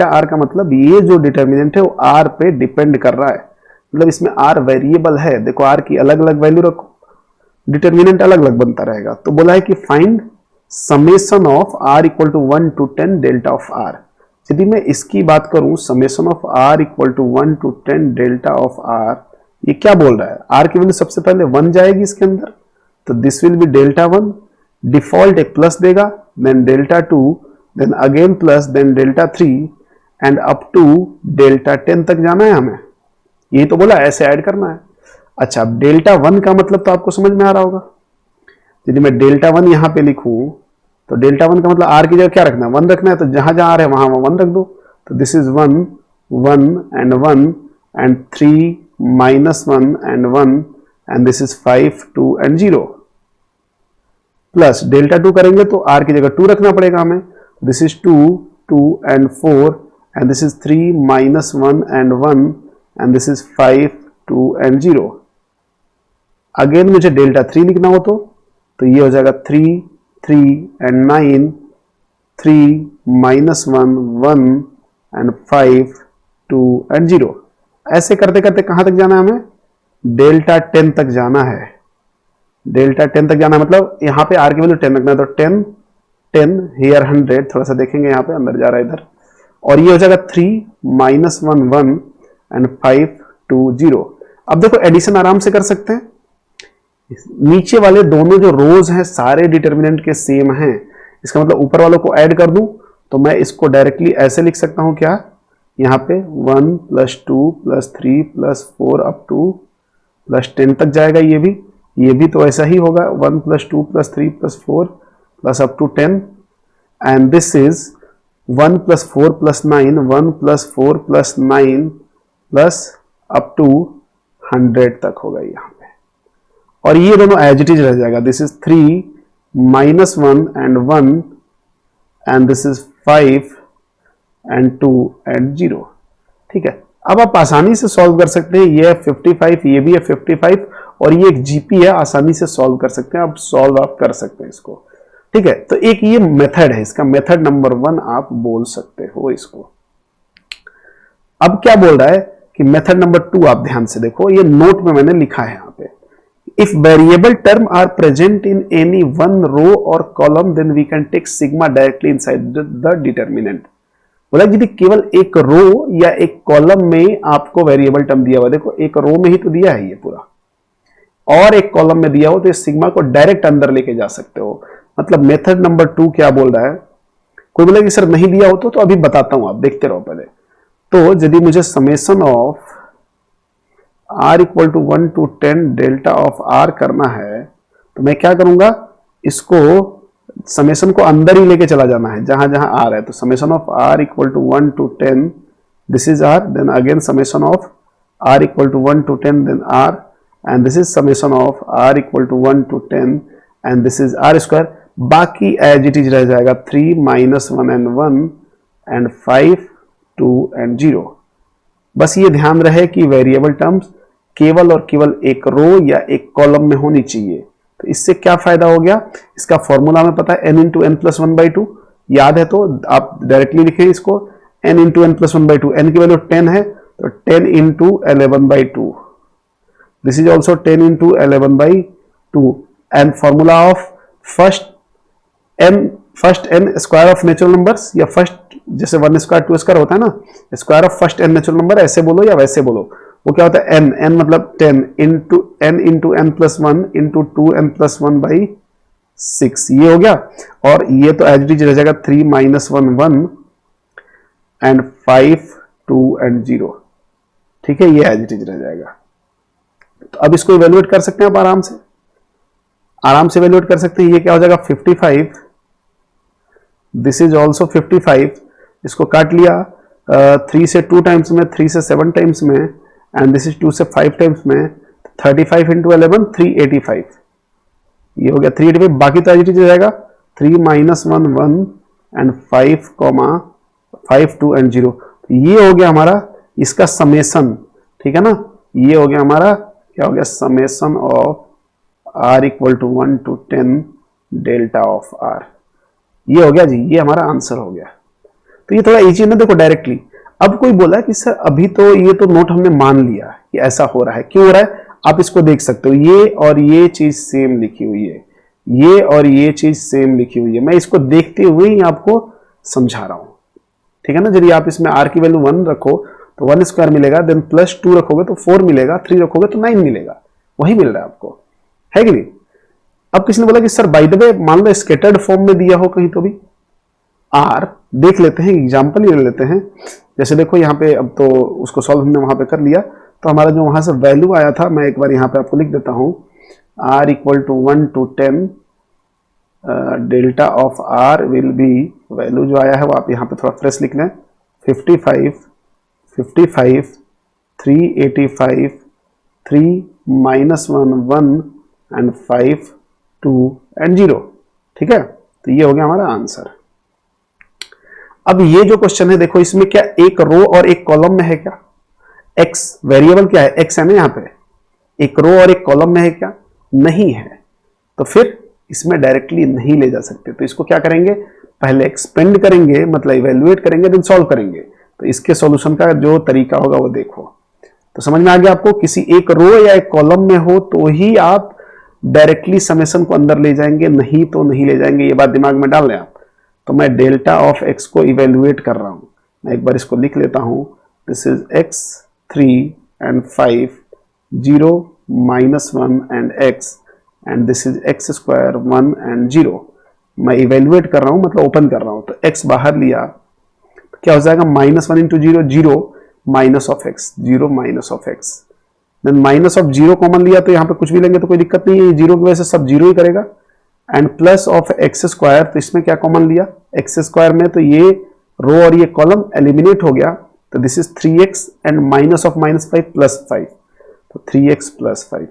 आर का मतलब ये जो डिटर्मिनेंट है वो आर पे डिपेंड कर रहा है, मतलब इसमें आर वेरिएबल है। देखो आर की अलग अलग वैल्यू रखो, डिटर्मिनेंट अलग अलग बनता रहेगा। तो बोला है कि find summation of R equal to 1 to 10 delta of R. यदि मैं इसकी बात करूं, summation of R equal to 1 to 10 delta of R, ये क्या बोल रहा है, आर की वैल्यू सबसे पहले 1 जाएगी इसके अंदर, तो this will be delta 1, default एक प्लस देगा, then delta 2, then again plus, then delta 3 and up to delta 10 तक जाना है हमें। यही तो बोला ऐसे ऐड करना है। अच्छा, अब डेल्टा 1 का मतलब तो आपको समझ में आ रहा होगा। यदि मैं डेल्टा 1 यहां पे लिखूं तो डेल्टा 1 का मतलब आर की जगह क्या रखना है, 1 रखना है। तो जहां जहां आर है वहां 1 रख दो। तो this is 1 1 and 1 and 3 -1 and 1 and this is 5 2 and 0 plus delta 2 करेंगे तो आर की जगह 2 रखना पड़ेगा हमें। This is 2 2 and 4 and this is 3 -1 and 1 and this is 5 2 and 0। Again मुझे डेल्टा 3 लिखना हो तो ये हो जाएगा 3 3 एंड 9, 3 -1 1 एंड 5 2 एंड 0। ऐसे करते करते कहां तक जाना है हमें, डेल्टा 10 तक जाना है। डेल्टा 10 तक जाना है मतलब यहाँ पे आर की वैल्यू 10 रखना है, तो 10 10 हियर 100, थोड़ा सा देखेंगे यहाँ पे अंदर जा रहा है इधर, और ये हो जाएगा 3 -1 1 एंड 5 2 0। अब देखो एडिशन आराम से कर सकते हैं, नीचे वाले दोनों जो रोज हैं सारे डिटर्मिनेंट के सेम हैं, इसका मतलब ऊपर वालों को ऐड कर दूं तो मैं इसको डायरेक्टली ऐसे लिख सकता हूं, क्या यहाँ पे 1 + 2 + 3 + 4 अप टू +10 तक जाएगा, ये भी तो ऐसा ही होगा 1 + 2 + 3 + 4 + up to 10, and this is 1 + 4 + 9 1 + 4 + 9 plus up to 100 तक होगा यहाँ पे, और ये दोनों एज इट इज रह जाएगा। This is 3 -1 and 1 and this is 5 and 2 and 0। ठीक है, अब आप आसानी से सॉल्व कर सकते हैं, ये है 55, ये भी है 55, और ये एक जीपी है, आसानी से सॉल्व कर सकते हैं, आप सॉल्व आप कर सकते हैं इसको। ठीक है, तो एक ये मेथड है, इसका मेथड नंबर 1 आप बोल सकते हो इसको। अब क्या बोल रहा है कि मेथड नंबर 2 आप ध्यान से देखो, ये नोट में मैंने लिखा है यहाँ पे, if variable term are present in any one row और column then we can take sigma directly inside the determinant. बोला यदि केवल एक रो या एक कॉलम में आपको वेरिएबल टर्म दिया हुआ, देखो एक रो में ही तो दिया है ये पूरा, और एक कॉलम में दिया हो तो इस सिग्मा को डायरेक्ट अंदर लेके जा सकते हो। मतलब मेथड नंबर 2 क्या बोल रहा है, कोई बोला कि सर नहीं दिया हो तो अभी बताता हूं, आप देखते रहो पहले। तो यदि मुझे summation of r = 1 to 10 delta of r करना है तो मैं क्या करूंगा, इसको समेशन को अंदर ही लेके चला जाना है जहां जहां r है। तो summation of r = 1 to 10, this is r, then again summation of r = 1 to 10 then r, and this is summation of r = 1 to 10 and this is r square। बाकी एज इट इज रह जाएगा 3 -1 and 1 and 5 2 and 0। बस ये ध्यान रहे कि variable terms केवल और केवल एक रो या एक कॉलम में होनी चाहिए। तो इससे क्या फायदा हो गया, इसका फॉर्मूला हमें पता है n × n + 1/2, याद है तो आप डायरेक्टली लिखें इसको n × n + 1/2, n की वैल्यू 10 है तो 10 × 11/2, this is also 10 × 11/2 and formula of first n square of natural numbers, या फर्स्ट जैसे 1 स्क्वायर 2 स्क्वायर होता है ना, square of first n natural number, ऐसे बोलो या वैसे बोलो, वो क्या होता है n मतलब 10 × n × n + 1 × 2n + 1/6, ये हो गया। और ये तो एज इट इज रह जाएगा 3 -1 1 एंड 5 2 एंड 0। ठीक है, ये एज इट इज रह जाएगा। तो अब इसको इवेल्युएट कर सकते हैं आप आराम से इवेल्युएट कर सकते हैं। ये क्या हो जाएगा 55, दिस इज ऑल्सो 55, इसको काट लिया 3 से 2 टाइम्स में, 3 से 7 टाइम्स में, एंड दिस इज 2 से 5 टाइम्स में, 35 × 11 385, ये हो गया 385। बाकी तो एज इट इज जाएगा 3 -1 1 एंड 5 2 एंड 0। ये हो गया हमारा इसका समेशन। ठीक है ना, ये हो गया हमारा क्या हो गया, summation of r = 1 to 10 delta of r, ये हो गया जी, ये हमारा आंसर हो गया। तो ये थोड़ा इजी है ना, देखो डायरेक्टली। अब कोई बोला कि सर अभी तो ये तो नोट हमने मान लिया कि ऐसा हो रहा है, क्यों हो रहा है आप इसको देख सकते हो, ये और ये चीज सेम लिखी हुई है, ये और ये चीज सेम लिखी हुई है, मैं इसको देखते हुए ही आपको समझा रहा हूं। ठीक है ना, यदि आप इसमें r की वैल्यू 1 रखो तो 1 स्क्वायर मिलेगा, देन +2 रखोगे तो 4 मिलेगा, 3 रखोगे तो 9 मिलेगा, वही मिल रहा है आपको, है कि नहीं। अब किसी ने बोला कि सर बाय द वे मान लो स्केटर्ड फॉर्म में दिया हो कहीं तो भी r, देख लेते हैं एग्जांपल ही ले लेते हैं। जैसे देखो यहाँ पे, अब तो उसको सॉल्व हमने वहां पे कर लिया, तो हमारा जो वहां से वैल्यू आया था, मैं एक बार यहाँ पे आपको लिख देता हूँ, r = 1 to 10 delta of r will be, value जो आया है वो आप यहाँ पे थोड़ा फ्रेश लिख लें, 55 385 3 -1 1 एंड 5 2 एंड 0। ठीक है, तो ये हो गया हमारा आंसर। अब ये जो क्वेश्चन है देखो, इसमें क्या एक रो और एक कॉलम में है क्या, x वेरिएबल क्या है, x है ना, यहाँ पे एक रो और एक कॉलम में है क्या, नहीं है, तो फिर इसमें डायरेक्टली नहीं ले जा सकते। तो इसको क्या करेंगे, पहले एक्सपेंड करेंगे, मतलब इवेल्युएट करेंगे, देन सॉल्व करेंगे। तो इसके सॉल्यूशन का जो तरीका होगा वो देखो। तो समझ में आ गया आपको, किसी एक रो या एक कॉलम में हो तो ही आप डायरेक्टली समेशन को अंदर ले जाएंगे, नहीं तो नहीं ले जाएंगे, ये बात दिमाग में डाल लें आप। तो मैं डेल्टा ऑफ एक्स को इवेल्युएट कर रहा हूं, मैं एक बार इसको लिख लेता हूं, this is x 3 and 5, 0 -1 and x, and this is x square 1 and 0। मैं इवेल्युएट कर रहा हूं मतलब ओपन कर रहा हूं, तो एक्स बाहर लिया तो क्या हो जाएगा, -1 into 0, 0 minus of X, 0 minus of X, then minus of 0 common लिया तो यहाँ पे कुछ भी लेंगे तो कोई दिक्कत नहीं है, 0 की वजह से सब 0 ही करेगा, and plus of x square, तो इसमें क्या कॉमन लिया, एक्स स्क्वायर में, तो ये रो और ये कॉलम एलिमिनेट हो गया, तो this is 3x and minus of -5 plus 5, तो 3x प्लस 5,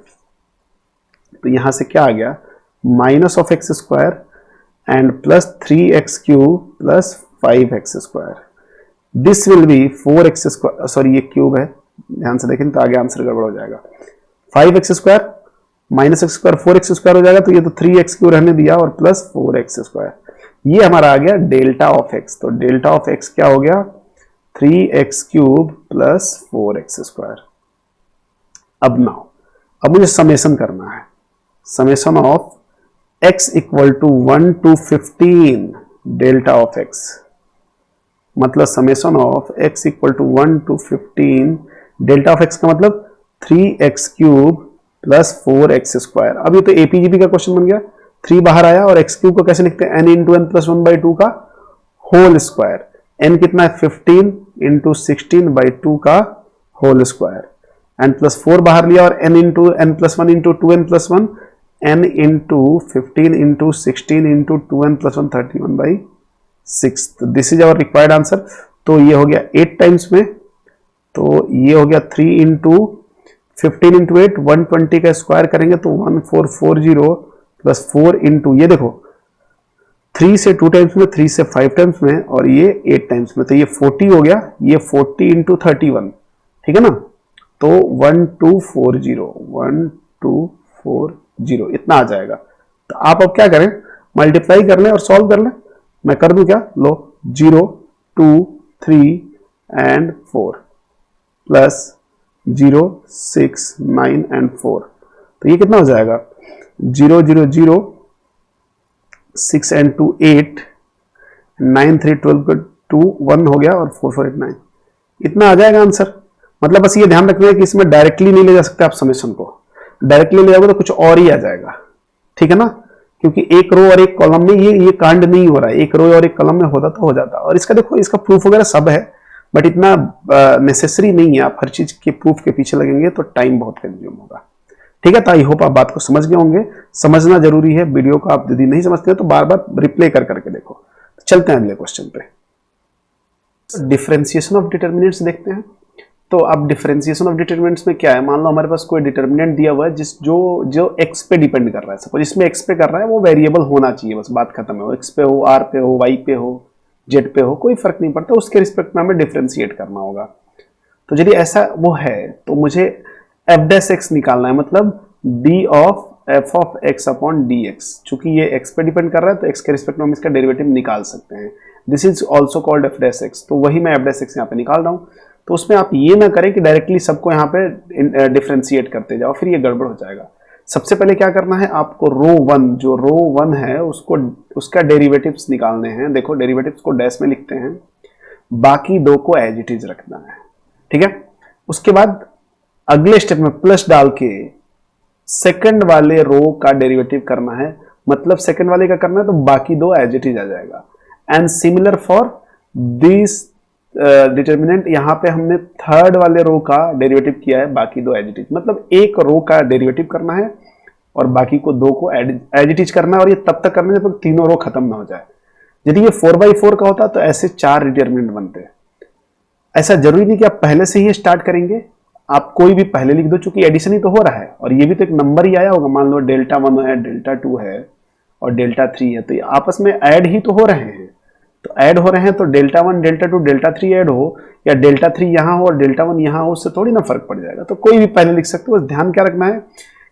तो यहां से क्या आ गया, minus of x square and plus 3x cube plus 5x square, this will B 4x square, sorry ये क्यूब है, ध्यान से देखें तो आगे आंसर गड़बड़ हो जाएगा, 5x square minus x square 4x square हो जाएगा, तो ये तो 3x क्यूब रहने दिया और प्लस 4x स्क्वायर, ये हमारा आ गया डेल्टा ऑफ x। तो डेल्टा ऑफ x क्या हो गया, 3x cube plus 4x square. अब मुझे समेशन करना है, summation of x equal to 1 to 15 delta of x, मतलब summation of x equal to 1 to 15 delta of x का मतलब 3x cube plus 4x square. अब ये तो एपीजीपी का क्वेश्चन बन गया, 3 बाहर आया और x क्यूब को कैसे लिखते हैं, n इंटू एन प्लस 1/2 का होल स्क्वायर, n कितना है 15 इंटू 16/2 का होल स्क्वायर, एंड प्लस 4 बाहर लिया और n into N plus 1 into 2n plus 1, n into 15 into 16 into 2n plus 1 31/6, तो this is our required answer. तो ये हो गया 8 टाइम्स में, तो ये हो गया 3 इंटू 15 इंटू 8, 120 का स्क्वायर करेंगे तो 1440 प्लस 4 इंटू, ये देखो 3 से 2 टाइम्स में, 3 से 5 टाइम्स में, और ये 8 टाइम्स में, तो ये 40 हो गया, ये 40 इंटू 31, ठीक है ना, तो 1240 इतना आ जाएगा। तो आप अब क्या करें, मल्टीप्लाई कर लें और सॉल्व कर लें, मैं कर दूं क्या, लो 0 2 3 एंड 4 प्लस 0 6 9 एंड 4, तो ये कितना हो जाएगा, 0 0 0 6 एंड 2 8 9 3 12 का 2 1 हो गया और 4 4 8 9, इतना आ जाएगा आंसर। मतलब बस ये ध्यान रखना है कि इसमें डायरेक्टली नहीं ले जा सकते आप समेशन को, डायरेक्टली ले जाओगे तो कुछ और ही आ जाएगा, ठीक है ना, क्योंकि एक रो और एक कॉलम में ये कांड नहीं हो रहा है, एक रो और एक कॉलम में होता तो हो जाता। और इसका देखो, इसका प्रूफ वगैरह सब है, बट इतना नेसेसरी नहीं है, आप हर चीज के प्रूफ के पीछे लगेंगे तो टाइम बहुत कंज्यूम होगा, ठीक है। तो आई होप आप बात को समझ गए होंगे, समझना जरूरी है, वीडियो को आप यदि नहीं समझते तो बार बार रिप्ले करके देखो। चलते हैं अगले क्वेश्चन पे, डिफरेंशिएशन ऑफ डिटर्मिनेंट्स देखते हैं। तो अब डिफरेंशिएशन ऑफ डिटर्मिनेंट्स में क्या है, मान लो हमारे पास कोई डिटर्मिनेंट दिया हुआ है जो एक्स पे डिपेंड कर रहा है, सपोज इसमें एक्स पे कर रहा है, वो वेरिएबल होना चाहिए, बस बात खत्म है, वो एक्स पे हो, आर पे हो, वाई पे हो, जेड पे हो, कोई फर्क नहीं पड़ता, उसके रिस्पेक्ट में हमें डिफरेंशिएट करना होगा। तो यदि ऐसा वो है तो मुझे एफ डैश एक्स निकालना है, मतलब D of F of x upon D x, चूंकि ये एक्स पे डिपेंड कर रहा है तो एक्स के रिस्पेक्ट में हम इसका डेरिवेटिव निकाल सकते हैं, this is also called F dash x. तो वही मैं एफ डैश एक्स यहाँ पे निकाल रहा हूँ। तो उसमें आप ये ना करें कि डायरेक्टली सबको यहाँ पे डिफरेंशिएट करते जाओ, फिर ये गड़बड़ हो जाएगा। सबसे पहले क्या करना है आपको, रो वन, जो रो वन है उसका डेरिवेटिव्स निकालने हैं। देखो डेरिवेटिव्स को डैश में लिखते हैं, बाकी दो को एज इट इज रखना है, ठीक है। उसके बाद अगले स्टेप में प्लस डाल के सेकंड वाले रो का डेरिवेटिव करना है, मतलब सेकंड वाले का करना है तो बाकी दो एज इट इज आ जाएगा। And similar for this determinant, यहां पे हमने थर्ड वाले रो का डेरिवेटिव किया है, बाकी दो एज इट इज, मतलब एक रो का डेरिवेटिव करना है और बाकी को दो को एज इट इज करना है, और ये तब तक करना है जब तक तीनों रो खत्म ना हो जाए। यदि ये 4/4 का होता तो ऐसे 4 डिटर्मिनेंट बनते हैं। ऐसा जरूरी नहीं कि आप पहले से ही स्टार्ट करेंगे, आप कोई भी पहले लिख दो, चूंकि एडिशन ही तो हो रहा है और ये भी तो एक नंबर ही आया होगा। मान लो डेल्टा 1 है, डेल्टा 2 है और डेल्टा 3 है, तो ये आपस में ऐड ही तो हो रहे हैं। तो ऐड हो रहे हैं तो डेल्टा 1 डेल्टा 2 डेल्टा 3 ऐड हो या डेल्टा 3 यहां हो और डेल्टा 1 यहां हो, उससे थोड़ी ना फर्क पड़ जाएगा। तो कोई भी पहले लिख सकते हो। बस ध्यान क्या रखना है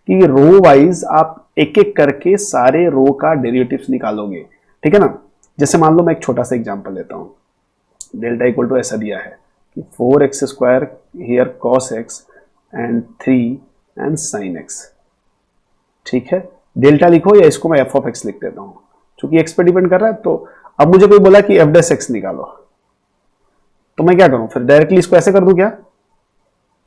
कि रो वाइज आप एक एक करके सारे रो का डेरिवेटिव्स निकालोगे, ठीक है ना। जैसे मान लो मैं एक छोटा सा एग्जांपल लेता हूं, डेल्टा इक्वल टू ऐसा दिया है कि 4x square here cos x and 3 and sine x. ठीक है, डेल्टा लिखो या इसको मैं एफ ऑफ एक्स लिख देता हूं, क्योंकि एक्स पे डिपेंड कर रहा है। तो अब मुझे कोई बोला कि एफ डैश एक्स निकालो, तो मैं क्या करूं, फिर डायरेक्टली इसको ऐसे कर दूं क्या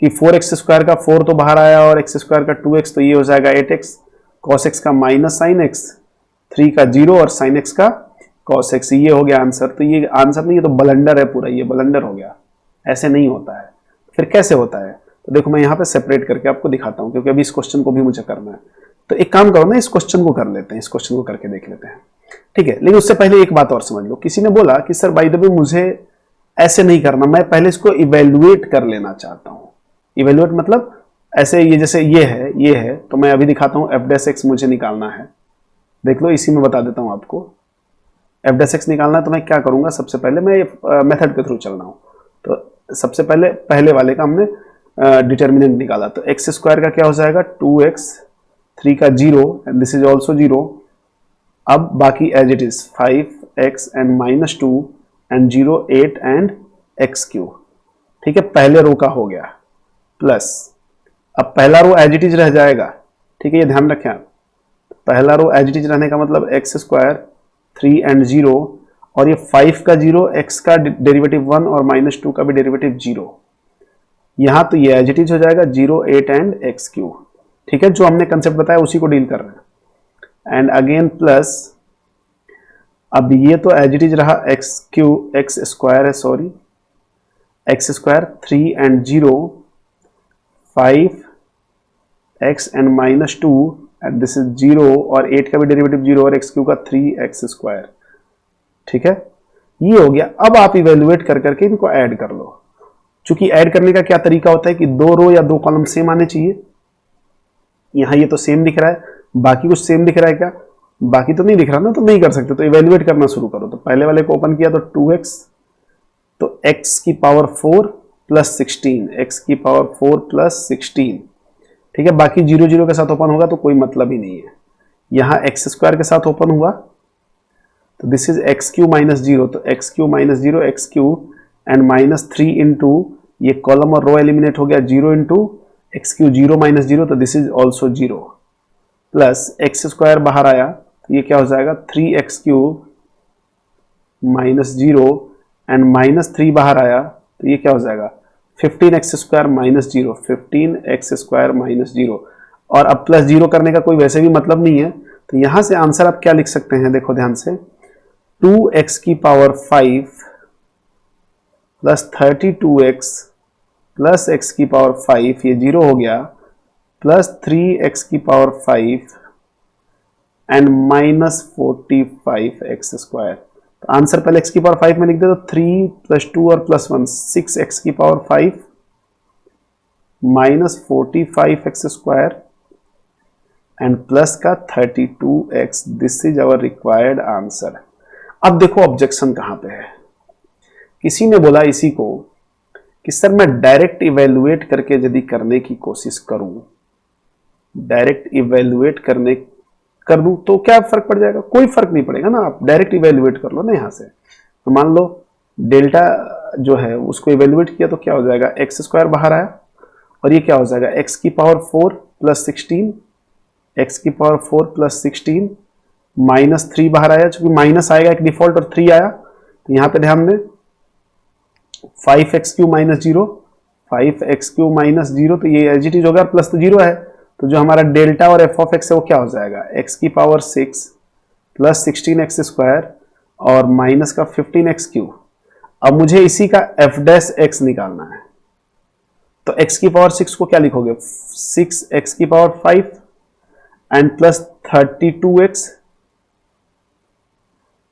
कि 4x स्क्वायर का 4 तो बाहर आया और x स्क्वायर का 2x, तो ये हो जाएगा 8x, cos x का माइनस साइन x, 3 का 0 और साइन x का cos x, ये हो गया आंसर। तो ये आंसर नहीं, ये तो ब्लंडर है पूरा, ये ब्लंडर हो गया, ऐसे नहीं होता है। फिर कैसे होता है, तो देखो मैं यहाँ पे सेपरेट करके आपको दिखाता हूँ, क्योंकि अभी इस क्वेश्चन को भी मुझे करना है। तो एक काम करो ना, इस क्वेश्चन को कर लेते हैं, इस क्वेश्चन को करके देख लेते हैं, ठीक है। लेकिन उससे पहले एक बात और समझ लो, किसी ने बोला कि सर बाय द वे मुझे ऐसे नहीं करना, मैं पहले इसको इवेल्युएट कर लेना चाहता हूं। इवेल्युएट मतलब ऐसे, ये जैसे ये है, तो मैं अभी दिखाता हूं एफ डैश एक्स मुझे निकालना है। देख लो, इसी में बता देता हूं आपको, एफ डैश एक्स निकालना है। तो मैं क्या करूंगा, सबसे पहले मैं मेथड के थ्रू चलना हूं। तो सबसे पहले वाले का हमने डिटर्मिनेंट निकाला, तो एक्स स्क्वायर का क्या हो जाएगा 2x, 3 का 0 एंड दिस इज ऑल्सो 0। अब बाकी as it is 5x and minus 2 and 0, 8 and X Q. ठीक है, पहले रो का हो गया, प्लस अब पहला रो एज इट इज रह जाएगा। ठीक है, ये ध्यान रखें आप, पहला रो एज इट इज रहने का मतलब एक्स स्क्वायर 3 एंड 0 और ये 5 का 0, एक्स का डेरिवेटिव 1 और माइनस 2 का भी डेरिवेटिव 0। यहां तो ये एज इट इज हो जाएगा 0, 8 एंड एक्स क्यू। ठीक है, जो हमने कंसेप्ट बताया उसी को डील कर रहे हैं। एंड अगेन प्लस, अब ये तो एज इट इज रहा एक्स स्क्वायर है, sorry x square 3 and 0, 5x and minus 2 and this is 0 और 8 का भी डेरिवेटिव 0 और एक्स क्यू का 3x स्क्वायर। ठीक है, ये हो गया। अब आप इवेल्युएट कर करके इनको ऐड कर लो। चूंकि ऐड करने का क्या तरीका होता है कि 2 रो या 2 कॉलम सेम आने चाहिए। यहां ये तो सेम दिख रहा है, बाकी कुछ सेम दिख रहा है क्या, बाकी तो नहीं दिख रहा ना, तो नहीं कर सकते। तो इवेल्युएट करना शुरू करो। तो पहले वाले को ओपन किया तो 2x, तो x की पावर 4 प्लस 16, x की पावर 4 प्लस 16। ठीक है, बाकी 0 0 के साथ ओपन होगा तो कोई मतलब ही नहीं है। यहां एक्स स्क्वायर के साथ ओपन हुआ तो this is x Q minus 0, तो x Q minus 0 x Q and minus 3 into ये कॉलम और रो एलिमिनेट हो गया 0 इंटू एक्स क्यू 0 माइनस 0, तो this is also 0 plus x square बाहर आया तो ये क्या हो जाएगा 3x cube minus 0 and minus 3 बाहर आया तो ये क्या हो जाएगा 15x square minus 0, 15x square minus 0। और अब प्लस 0 करने का कोई वैसे भी मतलब नहीं है, तो यहां से आंसर आप क्या लिख सकते हैं, देखो ध्यान से, 2x की power 5 plus 32x plus x की पावर 5, ये 0 हो गया, प्लस 3x की power 5 and minus 45x square. तो आंसर पहले x की पावर 5 में लिख दे तो 3 प्लस 2 और प्लस 1, 6x की power 5 minus 45x square and plus का 32x। This is our required answer. अब देखो ऑब्जेक्शन कहां पे है। किसी ने बोला इसी को कि सर मैं डायरेक्ट इवेल्युएट करके यदि करने की कोशिश करूं, डायरेक्ट इवेल्युएट कर दूं तो क्या फर्क पड़ जाएगा, कोई फर्क नहीं पड़ेगा ना। आप डायरेक्ट इवेल्युएट कर लो ना यहां से। तो मान लो डेल्टा जो है उसको इवेल्युएट किया तो क्या हो जाएगा, एक्स स्क्वायर बाहर आया और ये क्या हो जाएगा एक्स की पावर 4 प्लस 16, एक्स की पावर 4 प्लस 16 माइनस 3 बाहर आया, चूंकि माइनस आएगा एक डिफॉल्ट और 3 आया, तो यहां पे ध्यान दें 5x Q minus 0, 5x Q minus 0, तो ये एज इट इज होगा, प्लस तो 0 है, तो जो हमारा डेल्टा और एफ ऑफ एक्स है वो क्या हो जाएगा x की पावर 6 प्लस 16x स्क्वायर और माइनस का 15x क्यू। अब मुझे इसी का एफ डैश एक्स निकालना है, तो x की पावर 6 को क्या लिखोगे 6x की power 5 and plus 32x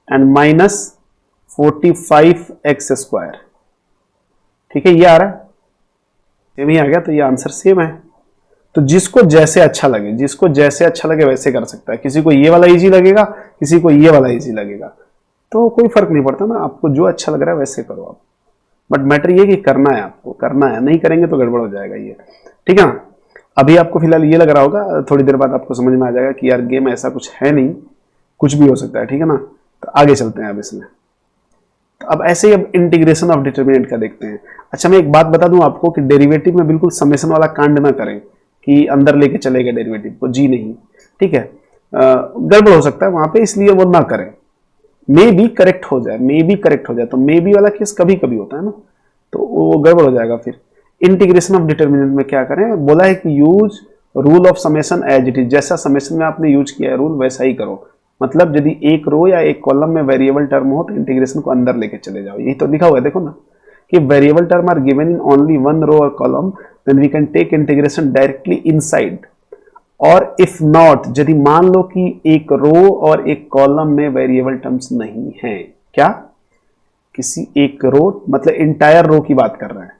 and minus 45x square. ठीक है, ये आ रहा है, ये भी आ गया, तो ये आंसर सेम है। तो जिसको जैसे अच्छा लगे, जिसको जैसे अच्छा लगे वैसे कर सकता है। किसी को ये वाला इजी लगेगा, किसी को ये वाला इजी लगेगा, तो कोई फर्क नहीं पड़ता ना, आपको जो अच्छा लग रहा है वैसे करो आप। बट मैटर ये कि करना है, आपको करना है, नहीं करेंगे तो गड़बड़ हो जाएगा ये। ठीक है ना, अभी आपको फिलहाल ये लग रहा होगा, थोड़ी देर बाद आपको समझ में आ जाएगा कि यार गेम ऐसा कुछ है नहीं, कुछ भी हो सकता है। ठीक है ना, तो आगे चलते हैं अब इसमें। तो अब ऐसे ही अब इंटीग्रेशन ऑफ डिटरमिनेंट का देखते हैं। अच्छा मैं एक बात बता दूं आपको कि डेरिवेटिव में बिल्कुल समेशन वाला कांड ना करें कि अंदर लेके चलेगा डेरिवेटिव को, जी नहीं, ठीक है, गड़बड़ हो सकता है वहां पे, इसलिए वो ना करें। मे बी करेक्ट हो जाए, मे बी करेक्ट हो जाए, तो मे बी वाला केस कभी कभी होता है ना, तो वो गड़बड़ हो जाएगा फिर। इंटीग्रेशन ऑफ डिटर्मिनेंट में क्या करें, बोला है कि use rule of summation as it is, जैसा समेशन में आपने यूज किया है रूल वैसा ही करो। मतलब यदि एक रो या एक कॉलम में वेरिएबल टर्म हो तो इंटीग्रेशन को अंदर लेके चले जाओ, यही तो लिखा हुआ है, देखो ना कि variable term are given in only one row और column then we can take integration directly inside. और इफ नॉट, यदि मान लो कि एक रो और एक कॉलम में वेरिएबल टर्म्स नहीं है, क्या, किसी एक रो मतलब इंटायर रो की बात कर रहे हैं,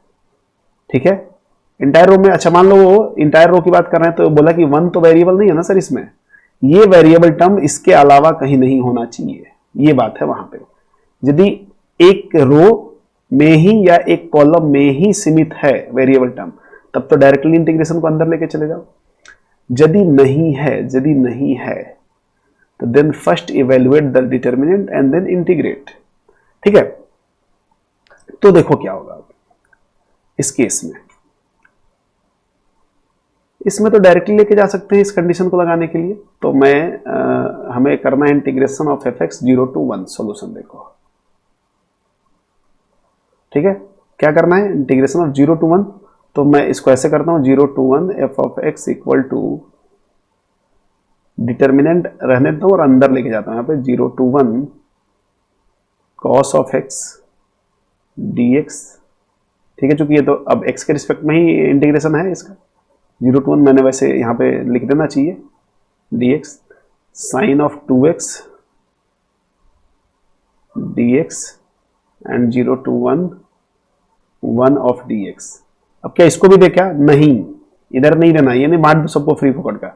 ठीक है, इंटायर रो में, अच्छा मान लो वो इंटायर रो की बात कर रहे हैं तो बोला कि वन तो वेरिएबल नहीं है ना सर इसमें, ये वेरिएबल टर्म इसके अलावा कहीं नहीं होना चाहिए, ये बात है वहां पे। यदि एक रो में ही या एक कॉलम में ही सीमित है वेरिएबल टर्म, तब तो डायरेक्टली इंटीग्रेशन को अंदर लेके चले जाओ। यदि नहीं है, यदि नहीं है तो then first evaluate the determinant and then integrate, ठीक है। तो देखो क्या होगा इस केस में, इसमें तो डायरेक्टली लेके जा सकते हैं इस कंडीशन को लगाने के लिए, तो मैं हमें करना है integration of F x 0 to 1, solution देखो, ठीक है, क्या करना है इंटीग्रेशन ऑफ 0 to 1, तो मैं इसको ऐसे करता हूं 0 to 1 F of X equal to, determinant रहने दो और अंदर लेके जाता हूं यहाँ पे 0 to 1 cos of x dx, ठीक है, चूंकि ये तो अब x के रिस्पेक्ट में ही इंटीग्रेशन है इसका, 0 to 1 मैंने वैसे यहाँ पे लिख देना चाहिए dx sine of 2x dx and 0 to 1 1 of dx। अब क्या इसको भी दे, क्या नहीं, इधर नहीं देना, ये नहीं बांट दो सबको फ्री फोकट का,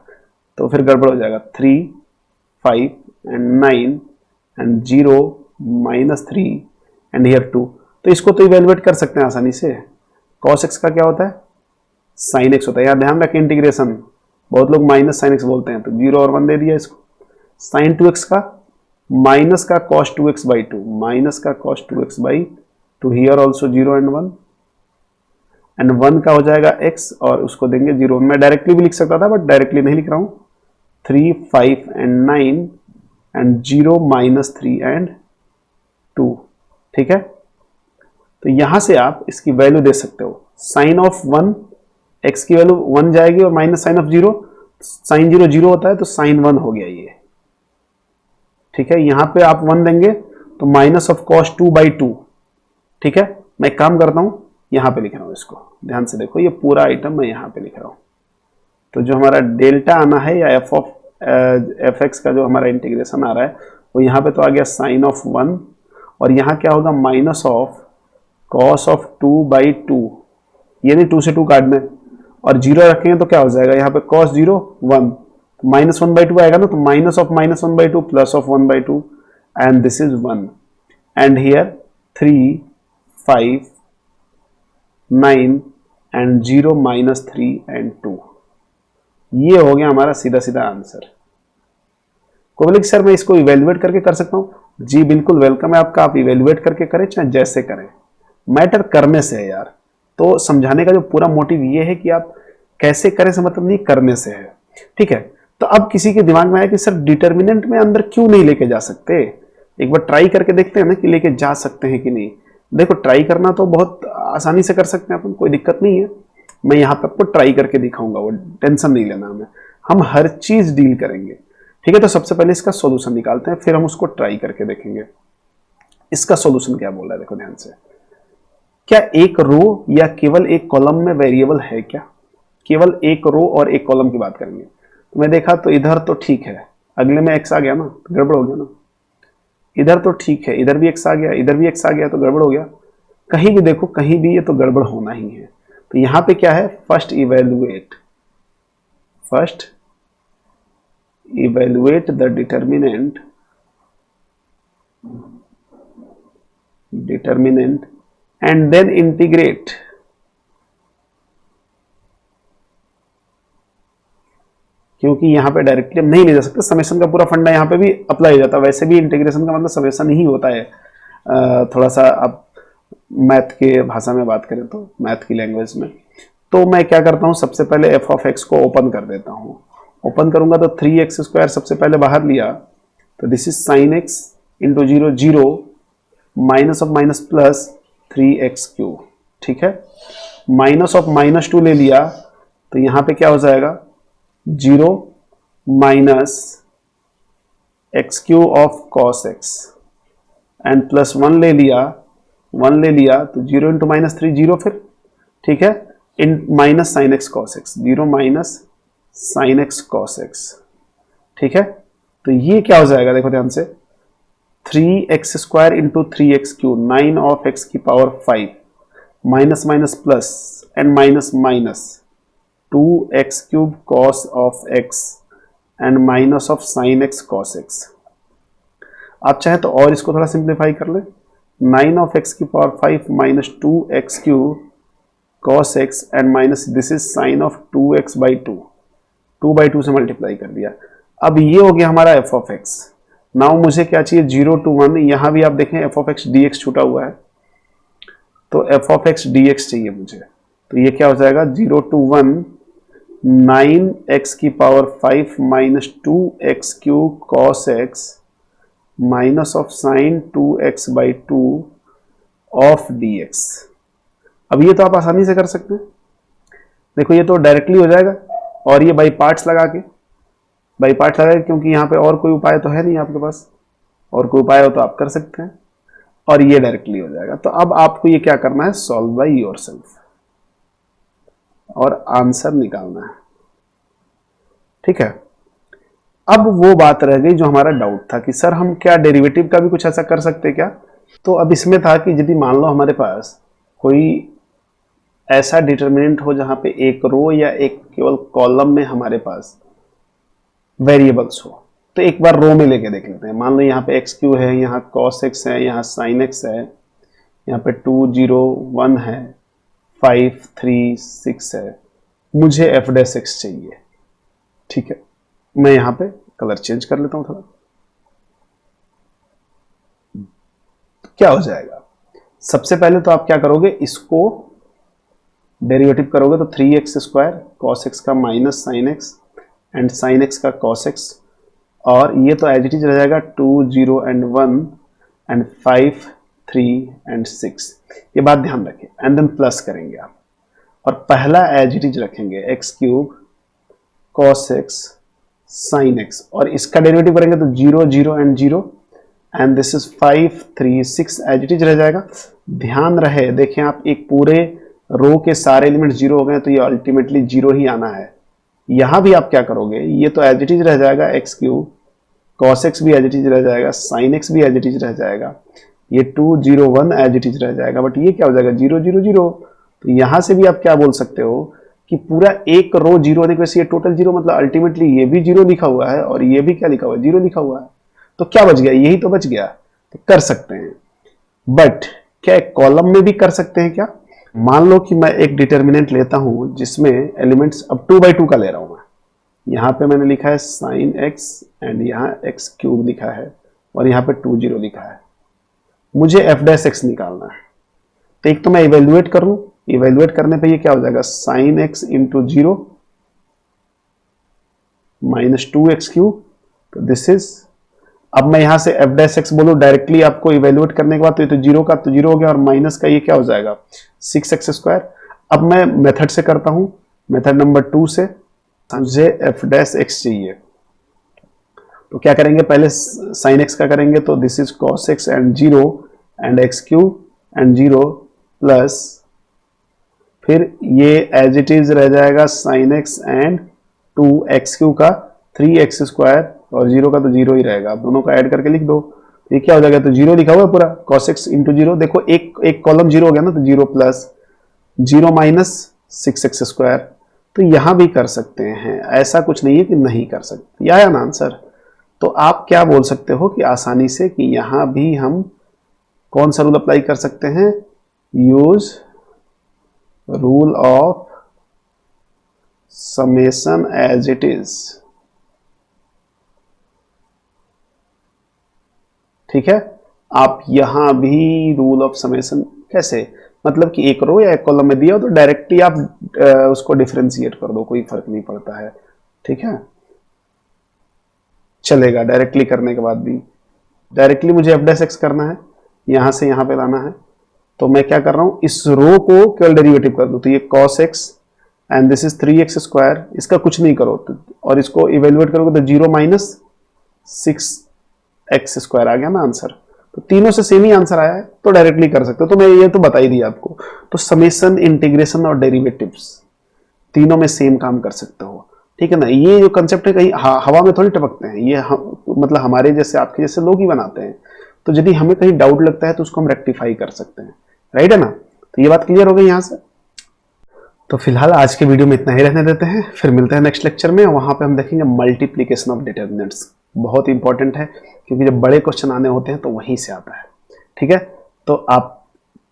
तो फिर गड़बड़ हो जाएगा, 3 5 एंड 9 एंड 0 -3 एंड हियर 2, तो इसको तो इवेल्युएट कर सकते हैं आसानी से। cos x का क्या होता है, sin x होता है, यार ध्यान रखें इंटीग्रेशन, बहुत लोग माइनस साइन एक्स बोलते हैं, तो 0 और 1 दे दिया इसको। sin 2x का माइनस का cos 2x by 2, माइनस का cos 2x by 2, here also 0 and 1 and 1 का हो जाएगा x और उसको देंगे 0, मैं डायरेक्टली भी लिख सकता था बट डायरेक्टली नहीं लिख रहा हूं, 3 5 एंड 9 एंड 0 -3 एंड 2, ठीक है। तो यहां से आप इसकी वैल्यू दे सकते हो, साइन ऑफ 1 x की वैल्यू 1 जाएगी और माइनस साइन ऑफ 0, साइन 0 0 होता है तो साइन 1 हो गया ये, ठीक है। यहां पे आप 1 देंगे तो माइनस ऑफ cos 2 by 2, ठीक है। मैं एक काम करता हूं, यहां पे लिख रहा हूं इसको, ध्यान से देखो, ये पूरा आइटम मैं यहां पे लिख रहा हूं, तो जो हमारा डेल्टा आना है या एफ एक्स का जो हमारा इंटीग्रेशन आ रहा है वो यहाँ पे तो आ गया साइन ऑफ 1, और यहाँ क्या होगा minus of cos of 2 by 2, ये नहीं 2 से 2 काटना है, और 0 रखेंगे तो क्या हो जाएगा यहाँ पे cos 0 1, -1 by 2 आएगा ना, तो minus of -1 by 2 plus of 1 by 2 and this is 1 and here 3 5 9 and 0 -3 and 2, ये हो गया हमारा सीधा सीधा आंसर। को बोले कि सर मैं इसको इवेल्युएट करके कर सकता हूं, जी बिल्कुल वेलकम है आपका, आप इवेल्युएट करके करें चाहे जैसे करें, मैटर करने से है यार। तो समझाने का जो पूरा मोटिव ये है कि आप कैसे करें से मतलब नहीं, करने से है, ठीक है। तो अब किसी के दिमाग में आया कि सर डिटर्मिनेंट में अंदर क्यों नहीं लेके जा सकते, एक बार ट्राई करके देखते हैं ना कि लेके जा सकते हैं कि नहीं। देखो ट्राई करना तो बहुत आसानी से कर सकते हैं अपन, कोई दिक्कत नहीं है, मैं यहाँ पे आपको ट्राई करके दिखाऊंगा, वो टेंशन नहीं लेना हमें, हम हर चीज डील करेंगे, ठीक है। तो सबसे पहले इसका सॉल्यूशन निकालते हैं, फिर हम उसको ट्राई करके देखेंगे। इसका सॉल्यूशन क्या बोल रहा है, देखो ध्यान से, क्या एक रो या केवल एक कॉलम में वेरिएबल है क्या, केवल एक रो और एक कॉलम की बात करेंगे। तो मैं देखा तो इधर तो ठीक है, अगले में x आ गया ना, तो गड़बड़ हो गया ना, इधर तो ठीक है, इधर भी x आ गया, इधर भी x आ गया, तो गड़बड़ हो गया। कहीं भी देखो, कहीं भी ये तो गड़बड़ होना ही है। तो यहां पे क्या है, first evaluate the determinant and then integrate, क्योंकि यहां पे डायरेक्टली हम नहीं ले जा सकते, समेशन का पूरा फंडा यहां पे भी अप्लाई हो जाता है। वैसे भी इंटीग्रेशन का मतलब समेशन ही होता है, थोड़ा सा आप मैथ के भाषा में बात करें तो, मैथ की लैंग्वेज में। तो मैं क्या करता हूँ, सबसे पहले एफ ऑफ एक्स को ओपन कर देता हूँ। ओपन करूंगा तो 3x² सबसे पहले बाहर लिया, तो this is sine x into 0 0 minus of minus plus 3x³। ठीक है, माइनस ऑफ -2 ले लिया, तो यहां पे क्या हो जाएगा 0 minus x³ of cos x, and plus 1 ले लिया, 1 ले लिया तो 0 इंटू -3 0 फिर। ठीक है, इन minus sine x cos x, 0 minus sine x cos x. ठीक है, तो ये क्या हो जाएगा देखो ध्यान से, 3x² into 3x³ 9 of x की power 5 minus minus plus and minus minus 2x³ cos of x and minus of sine x cos x. आप चाहे तो और इसको थोड़ा सिंप्लीफाई कर लें, 9 ऑफ x की power 5 minus 2x³ cos x and minus this is sine of 2x/2 से मल्टीप्लाई कर दिया। अब ये हो गया हमारा एफ ऑफ एक्स। नाउ मुझे क्या चाहिए, 0 to 1, यहां भी आप देखें F of x D x छूटा हुआ है, तो F of x D x चाहिए मुझे। तो ये क्या हो जाएगा 0 to 1 9x की power 5 minus 2x³ cos x minus of sine 2x/2 of dx। अब ये तो आप आसानी से कर सकते हैं, देखो ये तो डायरेक्टली हो जाएगा, और ये बाई पार्ट्स लगा के, क्योंकि यहाँ पे और कोई उपाय तो है नहीं आपके पास, और कोई उपाय हो तो आप कर सकते हैं, और ये डायरेक्टली हो जाएगा। तो अब आपको ये क्या करना है, सॉल्व बाय योरसेल्फ और आंसर निकालना है। ठीक है, अब वो बात रह गई जो हमारा डाउट था कि सर हम क्या डेरिवेटिव का भी कुछ ऐसा कर सकते हैं क्या। तो अब इसमें था कि यदि मान लो हमारे पास कोई ऐसा डिटर्मिनेंट हो जहां पे एक रो या एक केवल कॉलम में हमारे पास वेरिएबल्स हो, तो एक बार रो में लेके देख लेते हैं। मान लो यहाँ पे x³ है, यहाँ cos x है, यहाँ sin x है, यहाँ पे 2 0 1 है, 5 3 6 है, मुझे f' चाहिए। ठीक है, मैं यहाँ पे कलर चेंज कर लेता हूं थोड़ा, तो क्या हो जाएगा, सबसे पहले तो आप क्या करोगे, इसको डेरिवेटिव करोगे तो 3x² cos x का minus sine x and sine x का cos x, और ये तो एज इट इज रह जाएगा 2 0 एंड 1 एंड 5 3 एंड 6। ये बात ध्यान रखें, एंड देन प्लस करेंगे आप, और पहला एज इट इज रखेंगे x³ cos x sin x, और इसका डेरिवेटिव करेंगे तो 0 0 and 0 and this is 5 3 6 as it is रह जाएगा। ध्यान रहे, देखें आप, एक पूरे रो के सारे एलिमेंट 0 हो गए, तो ये अल्टीमेटली 0 ही आना है। यहां भी आप क्या करोगे, ये तो एज इट इज रह जाएगा x³ cos x भी एज इट इज रह जाएगा, sin x भी एज इट इज रह जाएगा, ये 2 0 1 एज इट इज रह जाएगा, बट ये क्या हो जाएगा 0 0 0। तो यहां से भी आप क्या बोल सकते हो कि पूरा एक रो 0 होने की वजह से ये टोटल 0, मतलब अल्टीमेटली ये भी 0 लिखा हुआ है और ये भी क्या लिखा हुआ है 0 लिखा हुआ है। तो क्या बच गया, यही तो बच गया। तो कर सकते हैं, बट क्या एक कॉलम में भी कर सकते हैं क्या। मान लो कि मैं एक डिटर्मिनेंट लेता हूं जिसमें एलिमेंट्स अब 2/2 का ले रहा हूं मैं, यहां पे मैंने लिखा है sin x एंड यहां x³ लिखा है और यहां पे 2 0 लिखा है, मुझे f' निकालना है। तो एक तो मैं इवेल्युएट कर लूं, इवेल्युएट करने पे ये क्या हो जाएगा sin x into 0 minus 2x³, तो दिस इज, अब मैं यहां से f' बोलूं डायरेक्टली आपको इवेल्युएट करने के बाद, तो ये तो 0 का तो 0 हो गया, और माइनस का ये क्या हो जाएगा 6x²। अब मैं मेथड से करता हूं, मेथड नंबर 2 से, मुझे f' चाहिए। तो क्या करेंगे, पहले sin x का करेंगे, तो this is cos x and 0 and x³ and 0 plus, फिर ये एज इट इज रह जाएगा sin x एंड 2x³ का 3x² और 0 का तो 0 ही रहेगा, आप दोनों को ऐड करके लिख दो, ये क्या हो जाएगा, तो 0 लिखा हुआ है पूरा, cos x इंटू 0, देखो एक कॉलम 0 हो गया ना, तो 0 प्लस 0 माइनस 6x²। तो यहां भी कर सकते हैं, ऐसा कुछ नहीं है कि नहीं कर सकते, यह है ना आंसर। तो आप क्या बोल सकते हो कि आसानी से कि यहां भी हम कौन सा रूल अप्लाई कर सकते हैं, use rule of summation as it is. ठीक है, आप यहां भी रूल ऑफ समेशन कैसे, मतलब कि एक रो या एक कॉलम में दिया हो तो डायरेक्टली आप उसको डिफरेंशिएट कर दो, कोई फर्क नहीं पड़ता है, ठीक है, चलेगा डायरेक्टली करने के बाद भी। डायरेक्टली मुझे f' करना है, यहां से यहां पे लाना है, तो मैं क्या कर रहा हूं, इस रो को केवल डेरिवेटिव कर दूं, तो ये cos x and this is 3x square, इसका कुछ नहीं करो और इसको इवेल्युएट करोगे तो 0 माइनस 6x स्क्वायर आ गया ना आंसर। तो तीनों से सेम ही आंसर आया है, तो डायरेक्टली कर सकते हो, तो मैं ये तो बता ही दिया आपको। तो समेशन, इंटीग्रेशन और डेरिवेटिव्स तीनों में सेम काम कर सकते हो, ठीक है ना। ये जो कंसेप्ट है कहीं हवा में थोड़ी टपकते हैं, ये मतलब हमारे जैसे आपके जैसे लोग ही बनाते हैं। तो यदि हमें कहीं डाउट लगता है तो उसको हम रेक्टिफाई कर सकते हैं, राइट है ना। तो ये बात क्लियर हो गई यहाँ से। तो फिलहाल आज के वीडियो में इतना ही रहने देते हैं, फिर मिलते हैं नेक्स्ट लेक्चर में, वहां पे हम देखेंगे मल्टीप्लीकेशन ऑफ डिटर्मिनेंट्स। बहुत इंपॉर्टेंट है क्योंकि जब बड़े क्वेश्चन आने होते हैं तो वहीं से आता है, ठीक है। तो आप,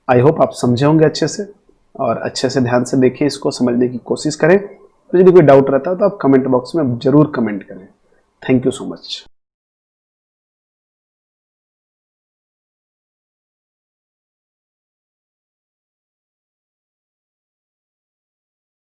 आई होप आप समझे होंगे अच्छे से, और अच्छे से ध्यान से देखिए, इसको समझने की कोशिश करें। तो यदि कोई डाउट रहता है तो आप कमेंट बॉक्स में जरूर कमेंट करें। Thank you so much.